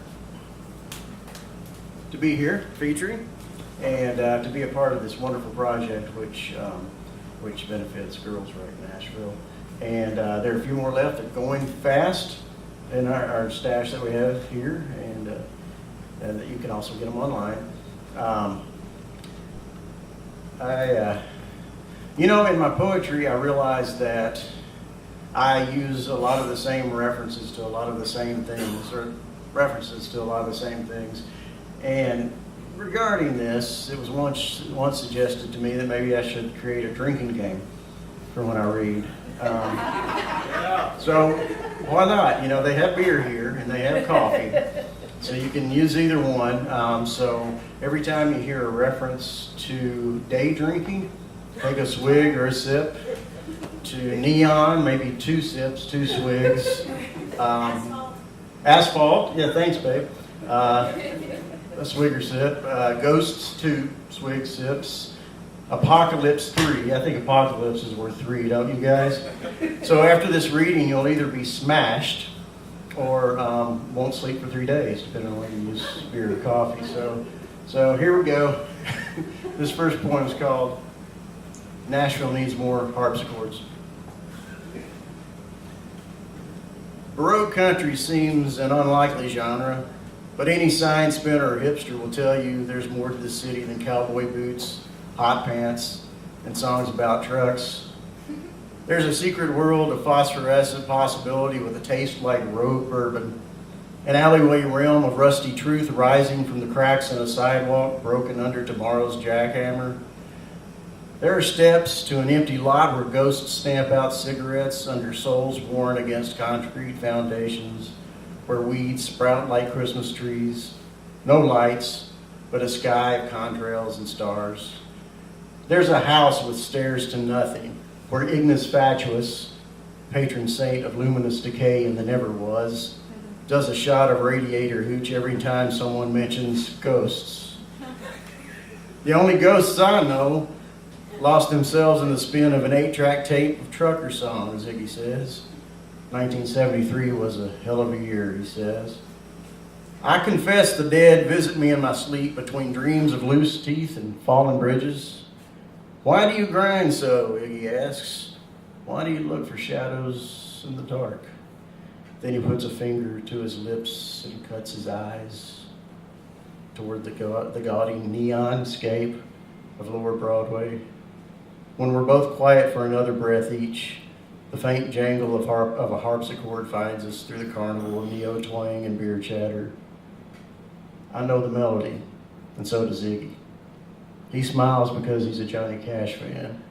to be here featuring and to be a part of this wonderful project which benefits girls right in Nashville. And there are a few more left that going fast in our stash that we have here, and that you can also get them online. In my poetry, I realized that I use a lot of the same references to a lot of the same things, or references to a lot of the same things. And regarding this, it was once suggested to me that maybe I should create a drinking game for when I read. So why not? They have beer here and they have coffee, so you can use either one. So every time you hear a reference to day drinking, take a swig or a sip. To neon, maybe 2 sips, 2 swigs. Asphalt, yeah, thanks, babe. A swig or sip. Ghosts, 2 swig sips. Apocalypse, 3. I think apocalypse is worth 3, don't you guys? So after this reading, you'll either be smashed or won't sleep for 3 days, depending on whether you use beer or coffee. So here we go. This first poem is called Nashville Needs More Harpsichords. Baroque country seems an unlikely genre, but any sign spinner or hipster will tell you there's more to the city than cowboy boots, hot pants, and songs about trucks. There's a secret world of phosphorescent possibility with a taste like road bourbon, an alleyway realm of rusty truth rising from the cracks in a sidewalk broken under tomorrow's jackhammer. There are steps to an empty lot where ghosts stamp out cigarettes under soles worn against concrete foundations, where weeds sprout like Christmas trees, no lights, but a sky of contrails and stars. There's a house with stairs to nothing, where Ignis Fatuus, patron saint of luminous decay in the never was, does a shot of radiator hooch every time someone mentions ghosts. The only ghosts I know lost themselves in the spin of an 8-track tape of trucker songs, Ziggy says. 1973 was a hell of a year, he says. I confess the dead visit me in my sleep between dreams of loose teeth and fallen bridges. Why do you grind so, Iggy asks. Why do you look for shadows in the dark? Then he puts a finger to his lips and cuts his eyes toward the gaudy neon scape of Lower Broadway. When we're both quiet for another breath each, the faint jangle of a harpsichord finds us through the carnival of neo-twang and beer chatter. I know the melody, and so does Iggy. He smiles because he's a Johnny Cash fan.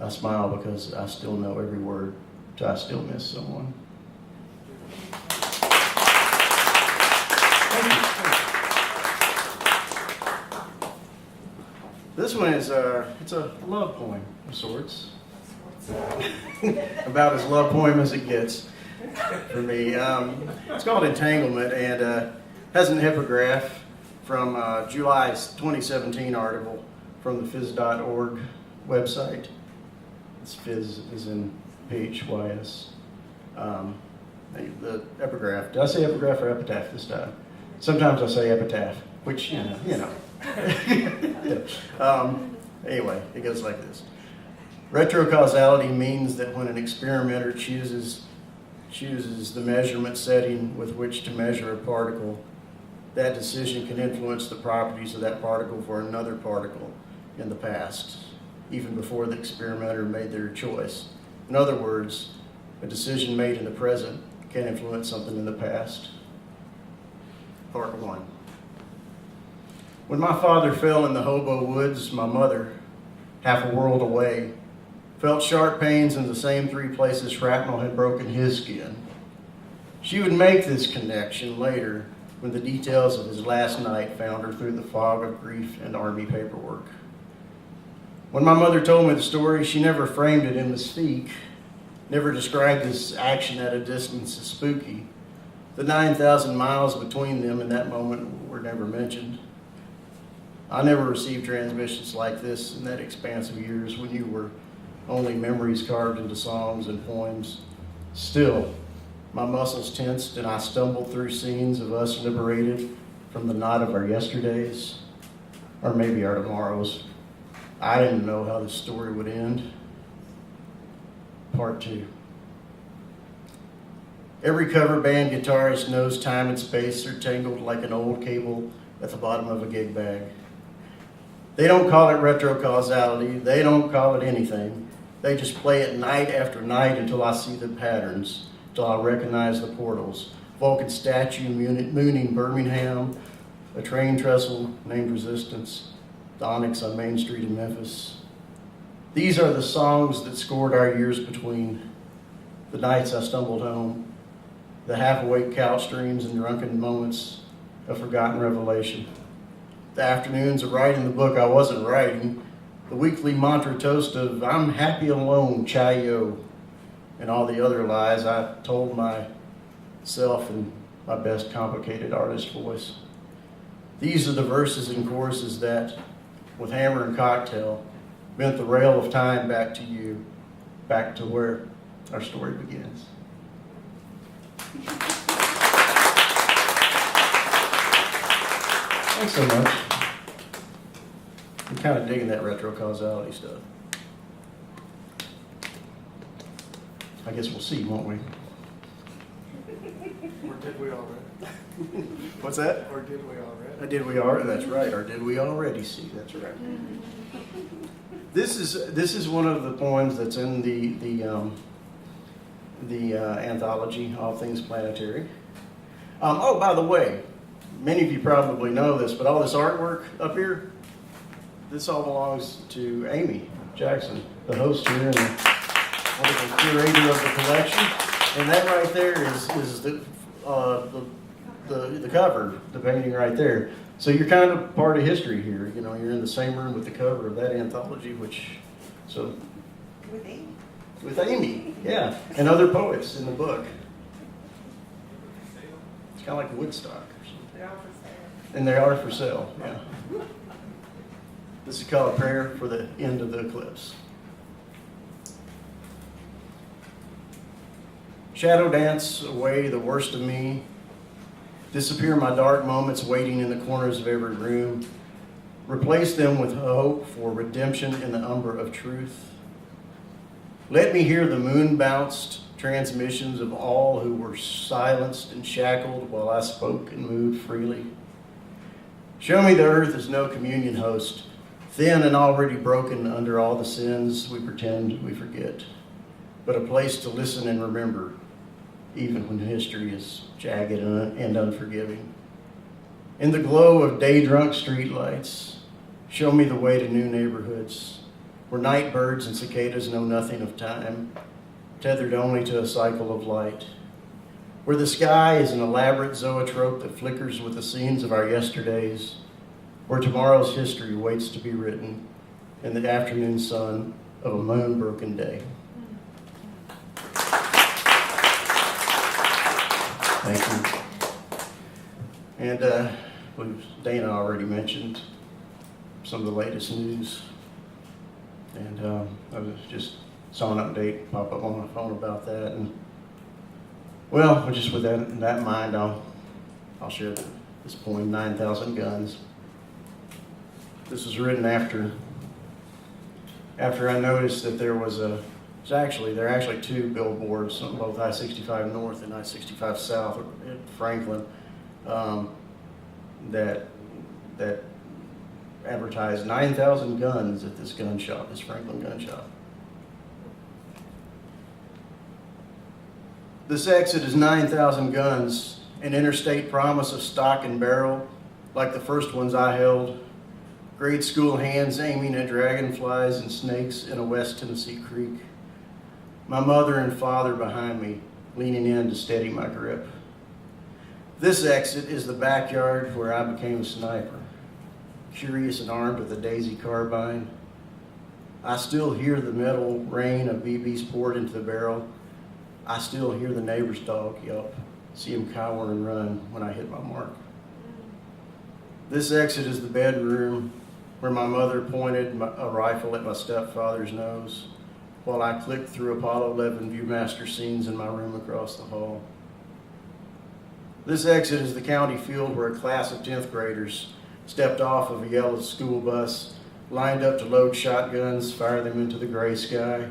I smile because I still know every word to I Still Miss Someone. This one is it's a love poem of sorts. About as love poem as it gets for me. It's called Entanglement, and has an epigraph from July's 2017 article from the phys.org website. This phys is in PHYS. The epigraph. Did I say epigraph or epitaph this time? Sometimes I say epitaph, which, you know. Anyway, it goes like this. Retrocausality means that when an experimenter chooses the measurement setting with which to measure a particle, that decision can influence the properties of that particle for another particle in the past, even before the experimenter made their choice. In other words, a decision made in the present can influence something in the past. Part 1. When my father fell in the hobo woods, my mother, half a world away, felt sharp pains in the same 3 places shrapnel had broken his skin. She would make this connection later when the details of his last night found her through the fog of grief and army paperwork. When my mother told me the story, she never framed it in mystique, never described this action at a distance as spooky. The 9,000 miles between them in that moment were never mentioned. I never received transmissions like this in that expanse of years when you were only memories carved into songs and poems. Still, my muscles tensed and I stumbled through scenes of us liberated from the knot of our yesterdays, or maybe our tomorrows. I didn't know how this story would end. Part 2. Every cover band guitarist knows time and space are tangled like an old cable at the bottom of a gig bag. They don't call it retrocausality. They don't call it anything. They just play it night after night until I see the patterns, till I recognize the portals. Vulcan statue mooning Birmingham, a train trestle named Resistance, the Onyx on Main Street in Memphis. These are the songs that scored our years between. The nights I stumbled home, the half-awake couch dreams and drunken moments of forgotten revelation. The afternoons of writing the book I wasn't writing, the weekly mantra toast of I'm happy alone, Chayo, and all the other lies I told myself in my best complicated artist voice. These are the verses and choruses that, with hammer and cocktail, bent the rail of time back to you, back to where our story begins. Thanks so much. I'm kind of digging that retrocausality stuff. I guess we'll see, won't we? Or did we already? What's that? Or did we already? Did we already? That's right. Or did we already see? That's right. This is one of the poems that's in the anthology, All Things Planetary. Oh, by the way, many of you probably know this, but all this artwork up here, this all belongs to Amy Jackson, the host here and the wonderful curator of the collection. And that right there is the cover, the painting right there. So you're kind of part of history here. You know, you're in the same room with the cover of that anthology, With Amy. With Amy, yeah, and other poets in the book. It's kind of like Woodstock or something. They're all for sale. And they are for sale, yeah. This is called Prayer for the End of the Eclipse. Shadow dance away the worst of me. Disappear my dark moments waiting in the corners of every room. Replace them with hope for redemption in the umber of truth. Let me hear the moon-bounced transmissions of all who were silenced and shackled while I spoke and moved freely. Show me the earth as no communion host, thin and already broken under all the sins we pretend we forget, but a place to listen and remember, even when history is jagged and unforgiving. In the glow of day-drunk streetlights, show me the way to new neighborhoods, where night birds and cicadas know nothing of time, tethered only to a cycle of light, where the sky is an elaborate zoetrope that flickers with the scenes of our yesterdays, where tomorrow's history waits to be written in the afternoon sun of a moon-broken day. Thank you. And Dana already mentioned some of the latest news. And I was just saw an update pop up on my phone about that. And well, just with that in mind, I'll share this poem, 9,000 Guns. This was written after I noticed that there are actually two billboards on both I-65 North and I-65 South in Franklin that advertised 9,000 guns at this gun shop, this Franklin gun shop. This exit is 9,000 guns, an interstate promise of stock and barrel, like the first ones I held. Grade school hands aiming at dragonflies and snakes in a West Tennessee creek. My mother and father behind me, leaning in to steady my grip. This exit is the backyard where I became a sniper, curious and armed with a Daisy carbine. I still hear the metal rain of BBs poured into the barrel. I still hear the neighbor's dog yelp, see him cower and run when I hit my mark. This exit is the bedroom where my mother pointed a rifle at my stepfather's nose while I clicked through Apollo 11 Viewmaster scenes in my room across the hall. This exit is the county field where a class of 10th graders stepped off of a yellow school bus, lined up to load shotguns, fire them into the gray sky.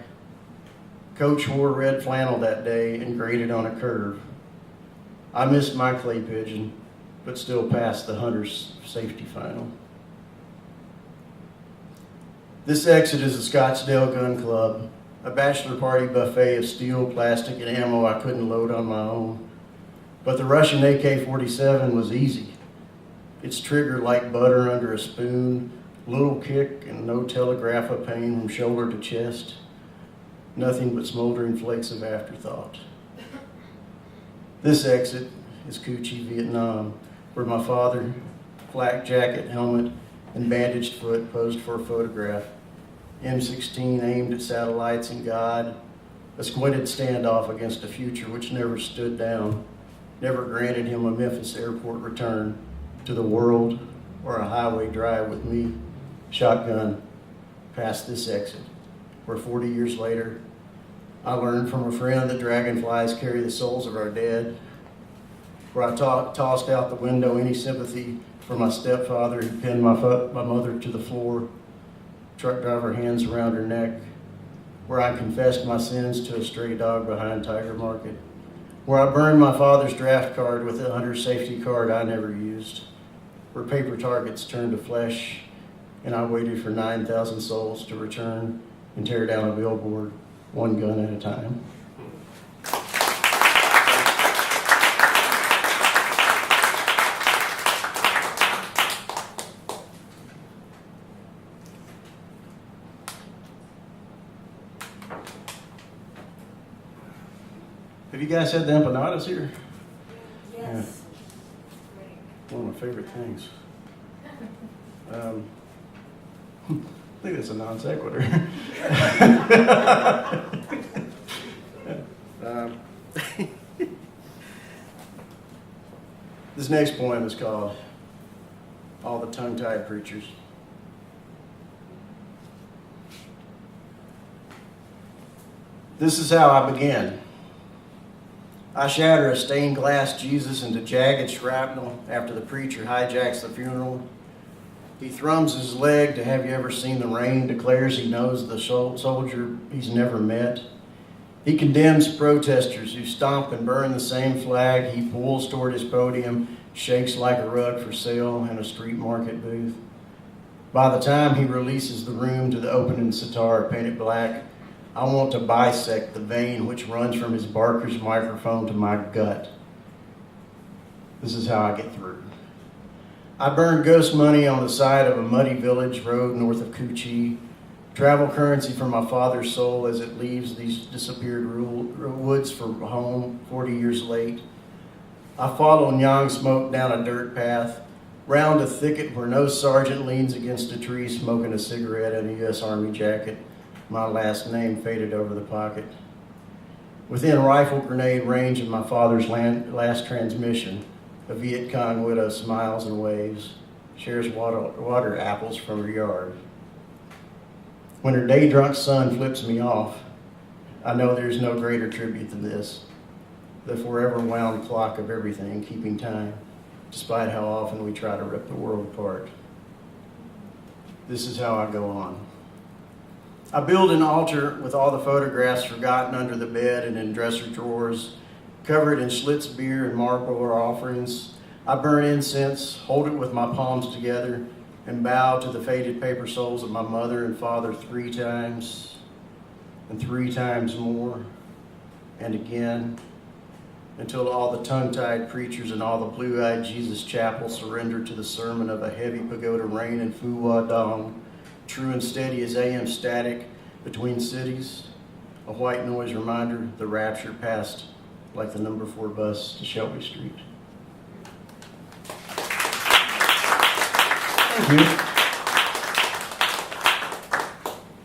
Coach wore red flannel that day and graded on a curve. I missed my clay pigeon, but still passed the hunter's safety final. This exit is the Scottsdale Gun Club, a bachelor party buffet of steel, plastic, and ammo I couldn't load on my own. But the Russian AK-47 was easy. Its trigger like butter under a spoon, little kick and no telegraph of pain from shoulder to chest. Nothing but smoldering flakes of afterthought. This exit is Coochie, Vietnam, where my father, flak jacket, helmet, and bandaged foot posed for a photograph. M16 aimed at satellites and God, a squinted standoff against a future which never stood down, never granted him a Memphis airport return to the world or a highway drive with me, shotgun, past this exit, where 40 years later, I learned from a friend that dragonflies carry the souls of our dead, where I tossed out the window any sympathy for my stepfather who pinned my mother to the floor, truck driver hands around her neck, where I confessed my sins to a stray dog behind Tiger Market, where I burned my father's draft card with a hunter's safety card I never used, where paper targets turned to flesh, and I waited for 9,000 souls to return and tear down a billboard, one gun at a time. Have you guys had the empanadas here? Yes. Yeah. One of my favorite things. I think that's a non sequitur. This next poem is called All the Tongue-Tied Preachers. This is how I began. I shatter a stained glass Jesus into jagged shrapnel after the preacher hijacks the funeral. He thrums his leg to Have You Ever Seen the Rain, declares he knows the soldier he's never met. He condemns protesters who stomp and burn the same flag. He pulls toward his podium, shakes like a rug for sale in a street market booth. By the time he releases the room to the opening sitar painted black, I want to bisect the vein which runs from his barker's microphone to my gut. This is how I get through. I burn ghost money on the side of a muddy village road north of Coochie, travel currency for my father's soul as it leaves these disappeared woods for home 40 years late. I follow Nyang smoke down a dirt path, round a thicket where no sergeant leans against a tree smoking a cigarette in a U.S. Army jacket. My last name faded over the pocket. Within rifle grenade range of my father's last transmission, a Viet Cong widow smiles and waves, shares water apples from her yard. When her day-drunk son flips me off, I know there's no greater tribute than this, the forever wound clock of everything keeping time, despite how often we try to rip the world apart. This is how I go on. I build an altar with all the photographs forgotten under the bed and in dresser drawers, covered in Schlitz beer and Marlboro offerings. I burn incense, hold it with my palms together, and bow to the faded paper souls of my mother and father 3 times, and 3 times more, and again, until all the tongue-tied preachers and all the blue-eyed Jesus chapel surrender to the sermon of a heavy pagoda rain in Phu Wa Dong, true and steady as AM static between cities, a white noise reminder the rapture passed like the number 4 bus to Shelby Street. Thank you.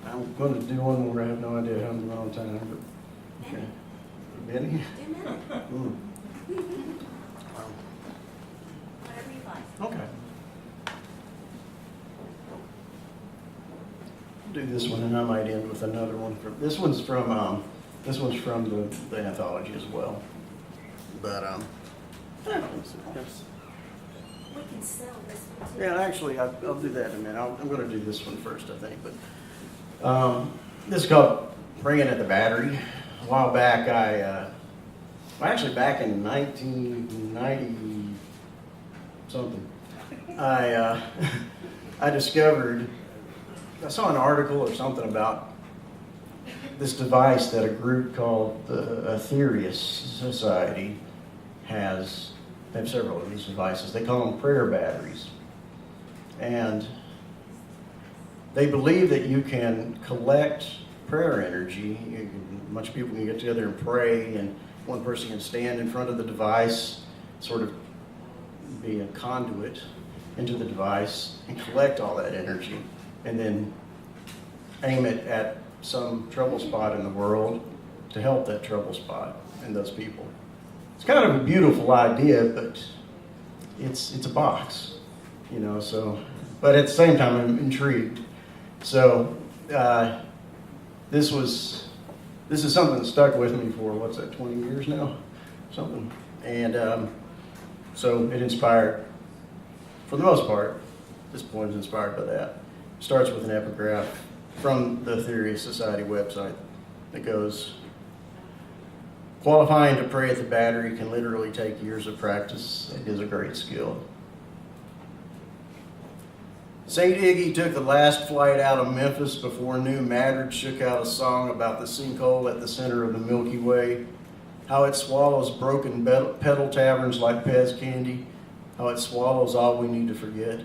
I'm going to do one more. I have no idea how I'm on time, but okay. Benny? Whatever you like. Okay. do this one, and I might end with another one. This one's from the anthology as well. But We can sell this one too. yeah, actually, I'll do that in a minute. I'm going to do this one first, I think. But this is called "Praying at the Battery." A while back, actually back in 1990 something, I discovered. I saw an article or something about this device that a group called the Aetherius Society has. They have several of these devices. They call them prayer batteries. And they believe that you can collect prayer energy. A bunch of people can get together and pray, and one person can stand in front of the device, sort of be a conduit into the device, and collect all that energy, and then aim it at some trouble spot in the world to help that trouble spot and those people. It's kind of a beautiful idea, but it's a box, you know. So, but at the same time, I'm intrigued. So, this is something that stuck with me for 20 years now, something, and so it inspired. For the most part, this poem is inspired by that. It starts with an epigraph from the Aetherius Society website that goes, "Qualifying to pray at the Battery can literally take years of practice. It is a great skill. St. Iggy took the last flight out of Memphis before New Madrid shook out a song about the sinkhole at the center of the Milky Way, how it swallows broken pedal taverns like Pez candy, how it swallows all we need to forget,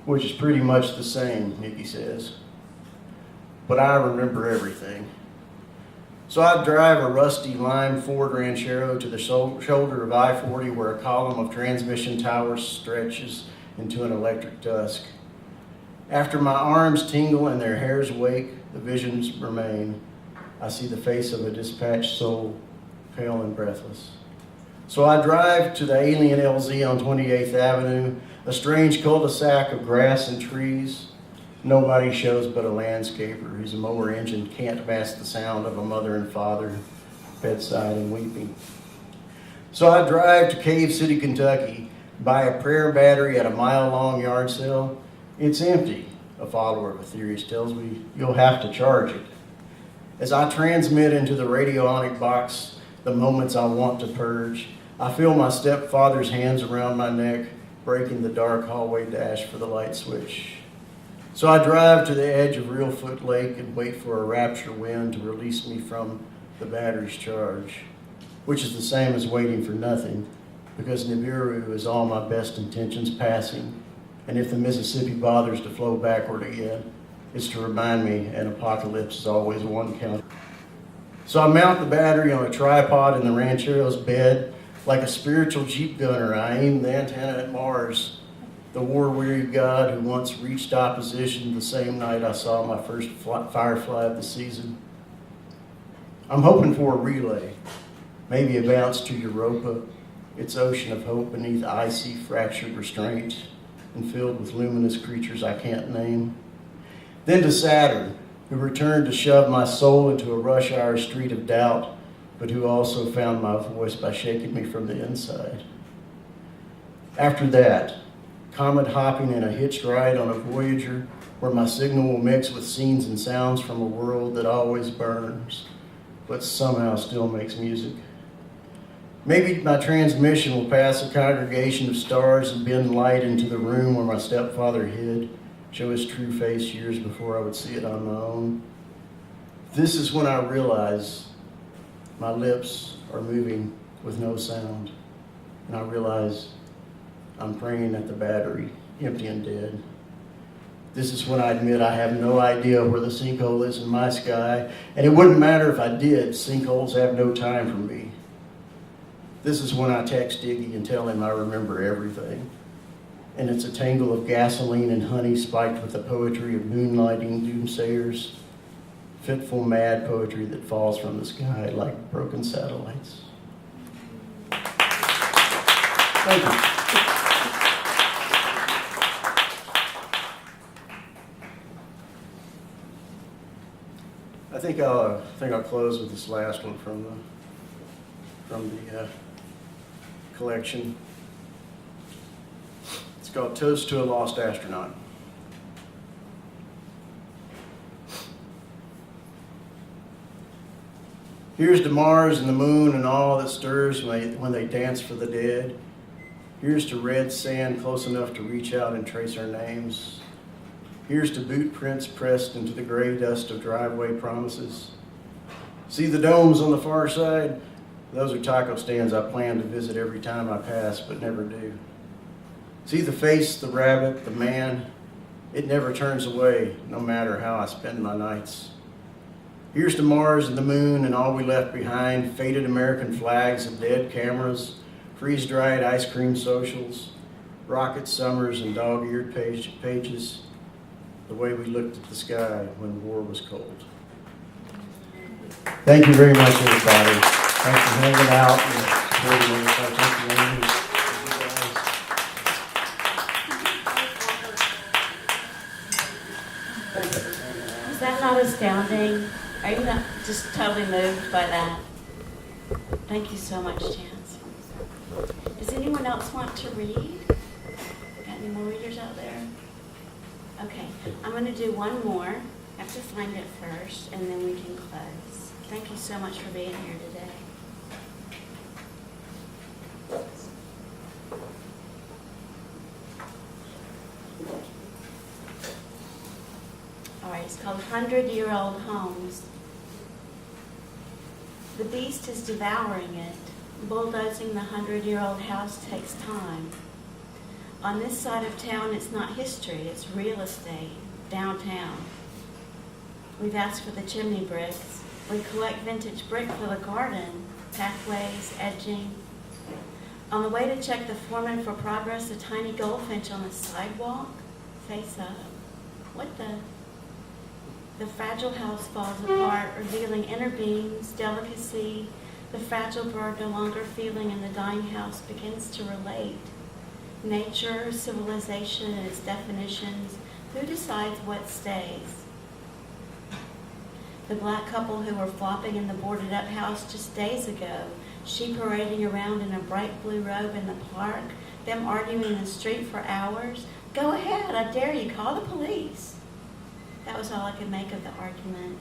which is pretty much the same," Iggy says. "But I remember everything. So I drive a rusty lime Ford Ranchero to the shoulder of I-40 where a column of transmission towers stretches into an electric dusk. After my arms tingle and their hairs wake, the visions remain. I see the face of a dispatched soul, pale and breathless. So I drive to the alien LZ on 28th Avenue, a strange cul-de-sac of grass and trees. Nobody shows but a landscaper whose mower engine can't mask the sound of a mother and father, bedside and weeping. So I drive to Cave City, Kentucky, buy a prayer battery at a mile-long yard sale. It's empty, a follower of Aetherius tells me. You'll have to charge it. As I transmit into the radionic box the moments I want to purge, I feel my stepfather's hands around my neck, breaking the dark hallway dash for the light switch. So I drive to the edge of Reelfoot Lake and wait for a rapture wind to release me from the battery's charge, which is the same as waiting for nothing, because Nibiru is all my best intentions passing, and if the Mississippi bothers to flow backward again, it's to remind me an apocalypse is always one count. So I mount the battery on a tripod in the Ranchero's bed. Like a spiritual Jeep gunner, I aim the antenna at Mars, the war-weary god who once reached opposition the same night I saw my first firefly of the season. I'm hoping for a relay, maybe a bounce to Europa, its ocean of hope beneath icy, fractured restraint and filled with luminous creatures I can't name. Then to Saturn, who returned to shove my soul into a rush hour street of doubt, but who also found my voice by shaking me from the inside. After that, comet hopping in a hitched ride on a Voyager, where my signal will mix with scenes and sounds from a world that always burns, but somehow still makes music. Maybe my transmission will pass a congregation of stars and bend light into the room where my stepfather hid, show his true face years before I would see it on my own. This is when I realize my lips are moving with no sound, and I realize I'm praying at the battery, empty and dead. This is when I admit I have no idea where the sinkhole is in my sky, and it wouldn't matter if I did. Sinkholes have no time for me. This is when I text Iggy and tell him I remember everything. And it's a tangle of gasoline and honey spiked with the poetry of moonlighting doomsayers, fitful, mad poetry that falls from the sky like broken satellites. Thank you. think I'll close with this last one from the collection. It's called Toast to a Lost Astronaut. Here's to Mars and the moon and all that stirs when they dance for the dead. Here's to red sand close enough to reach out and trace our names. Here's to boot prints pressed into the gray dust of driveway promises. See the domes on the far side? Those are taco stands I plan to visit every time I pass, but never do. See the face, the rabbit, the man? It never turns away, no matter how I spend my nights. Here's to Mars and the moon and all we left behind, faded American flags and dead cameras, freeze-dried ice cream socials, rocket summers and dog-eared pages, the way we looked at the sky when war was cold. Thank you very much, everybody. Thanks for hanging out and supporting us. Thank you, Amy. Is that not astounding? Are you not just totally moved by that? Thank you so much, Chance. Does anyone else want to read? Got any more readers out there? Okay, I'm going to do one more. I have to find it first, and then we can close. Thank you so much for being here today. All right, it's called 100-Year-Old Homes. The beast is devouring it. Bulldozing the 100-year-old house takes time. On this side of town, it's not history, it's real estate, downtown. We've asked for the chimney bricks. We collect vintage brick for the garden, pathways, edging. On the way to check the foreman for progress, a tiny goldfinch on the sidewalk, face up. What the? The fragile house falls apart, revealing inner beings, delicacy. The fragile bird no longer feeling in the dying house begins to relate. Nature, civilization, and its definitions. Who decides what stays? The black couple who were flopping in the boarded-up house just days ago, she parading around in a bright blue robe in the park, them arguing in the street for hours. Go ahead, I dare you, call the police. That was all I could make of the argument.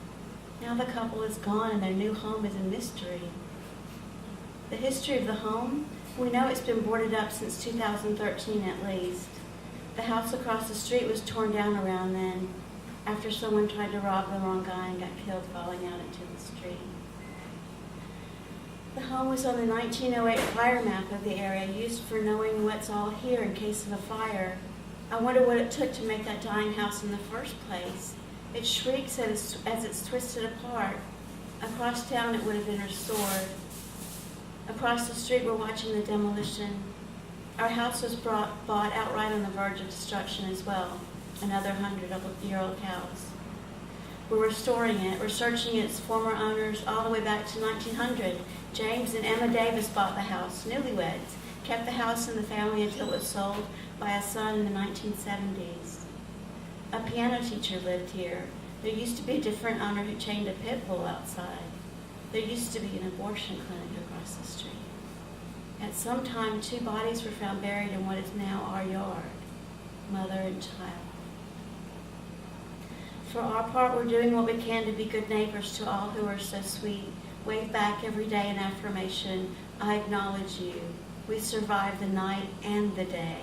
Now the couple is gone and their new home is a mystery. The history of the home? We know it's been boarded up since 2013 at least. The house across the street was torn down around then, after someone tried to rob the wrong guy and got killed falling out into the street. The home was on the 1908 fire map of the area, used for knowing what's all here in case of a fire. I wonder what it took to make that dying house in the first place. It shrieks as it's twisted apart. Across town it would have been restored. Across the street we're watching the demolition. Our house was bought outright on the verge of destruction as well. Another 100-year-old house. We're restoring it. We're searching its former owners all the way back to 1900. James and Emma Davis bought the house, newlyweds. Kept the house in the family until it was sold by a son in the 1970s. A piano teacher lived here. There used to be a different owner who chained a pit bull outside. There used to be an abortion clinic across the street. At some time, 2 bodies were found buried in what is now our yard, mother and child. For our part, we're doing what we can to be good neighbors to all who are so sweet. Wave back every day in affirmation, I acknowledge you. We survived the night and the day.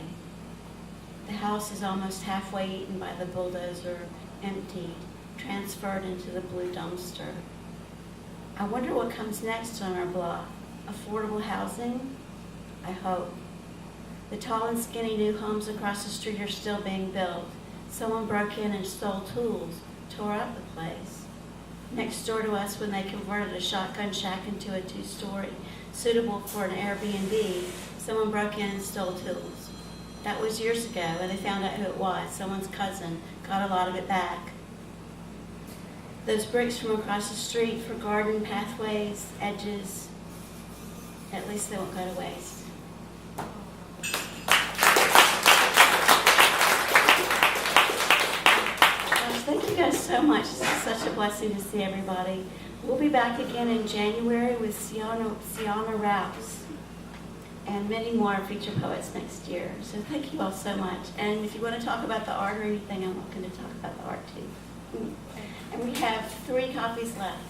The house is almost halfway eaten by the bulldozer, emptied, transferred into the blue dumpster. I wonder what comes next on our block. Affordable housing? I hope. The tall and skinny new homes across the street are still being built. Someone broke in and stole tools, tore up the place. Next door to us, when they converted a shotgun shack into a 2-story, suitable for an Airbnb, someone broke in and stole tools. That was years ago, and they found out who it was. Someone's cousin got a lot of it back. Those bricks from across the street for garden pathways, edges, at least they won't go to waste. Thank you guys so much. This is such a blessing to see everybody. We'll be back again in January with Sienna Rouse and many more feature poets next year. So thank you all so much. And if you want to talk about the art or anything, I'm welcome to talk about the art too. And we have 3 copies left.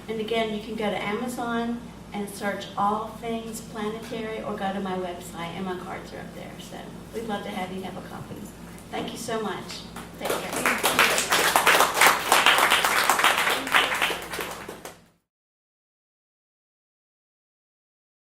And again, you can go to Amazon and search all things planetary, or go to my website, and my cards are up there. So we'd love to have you have a copy. Thank you so much. Take care.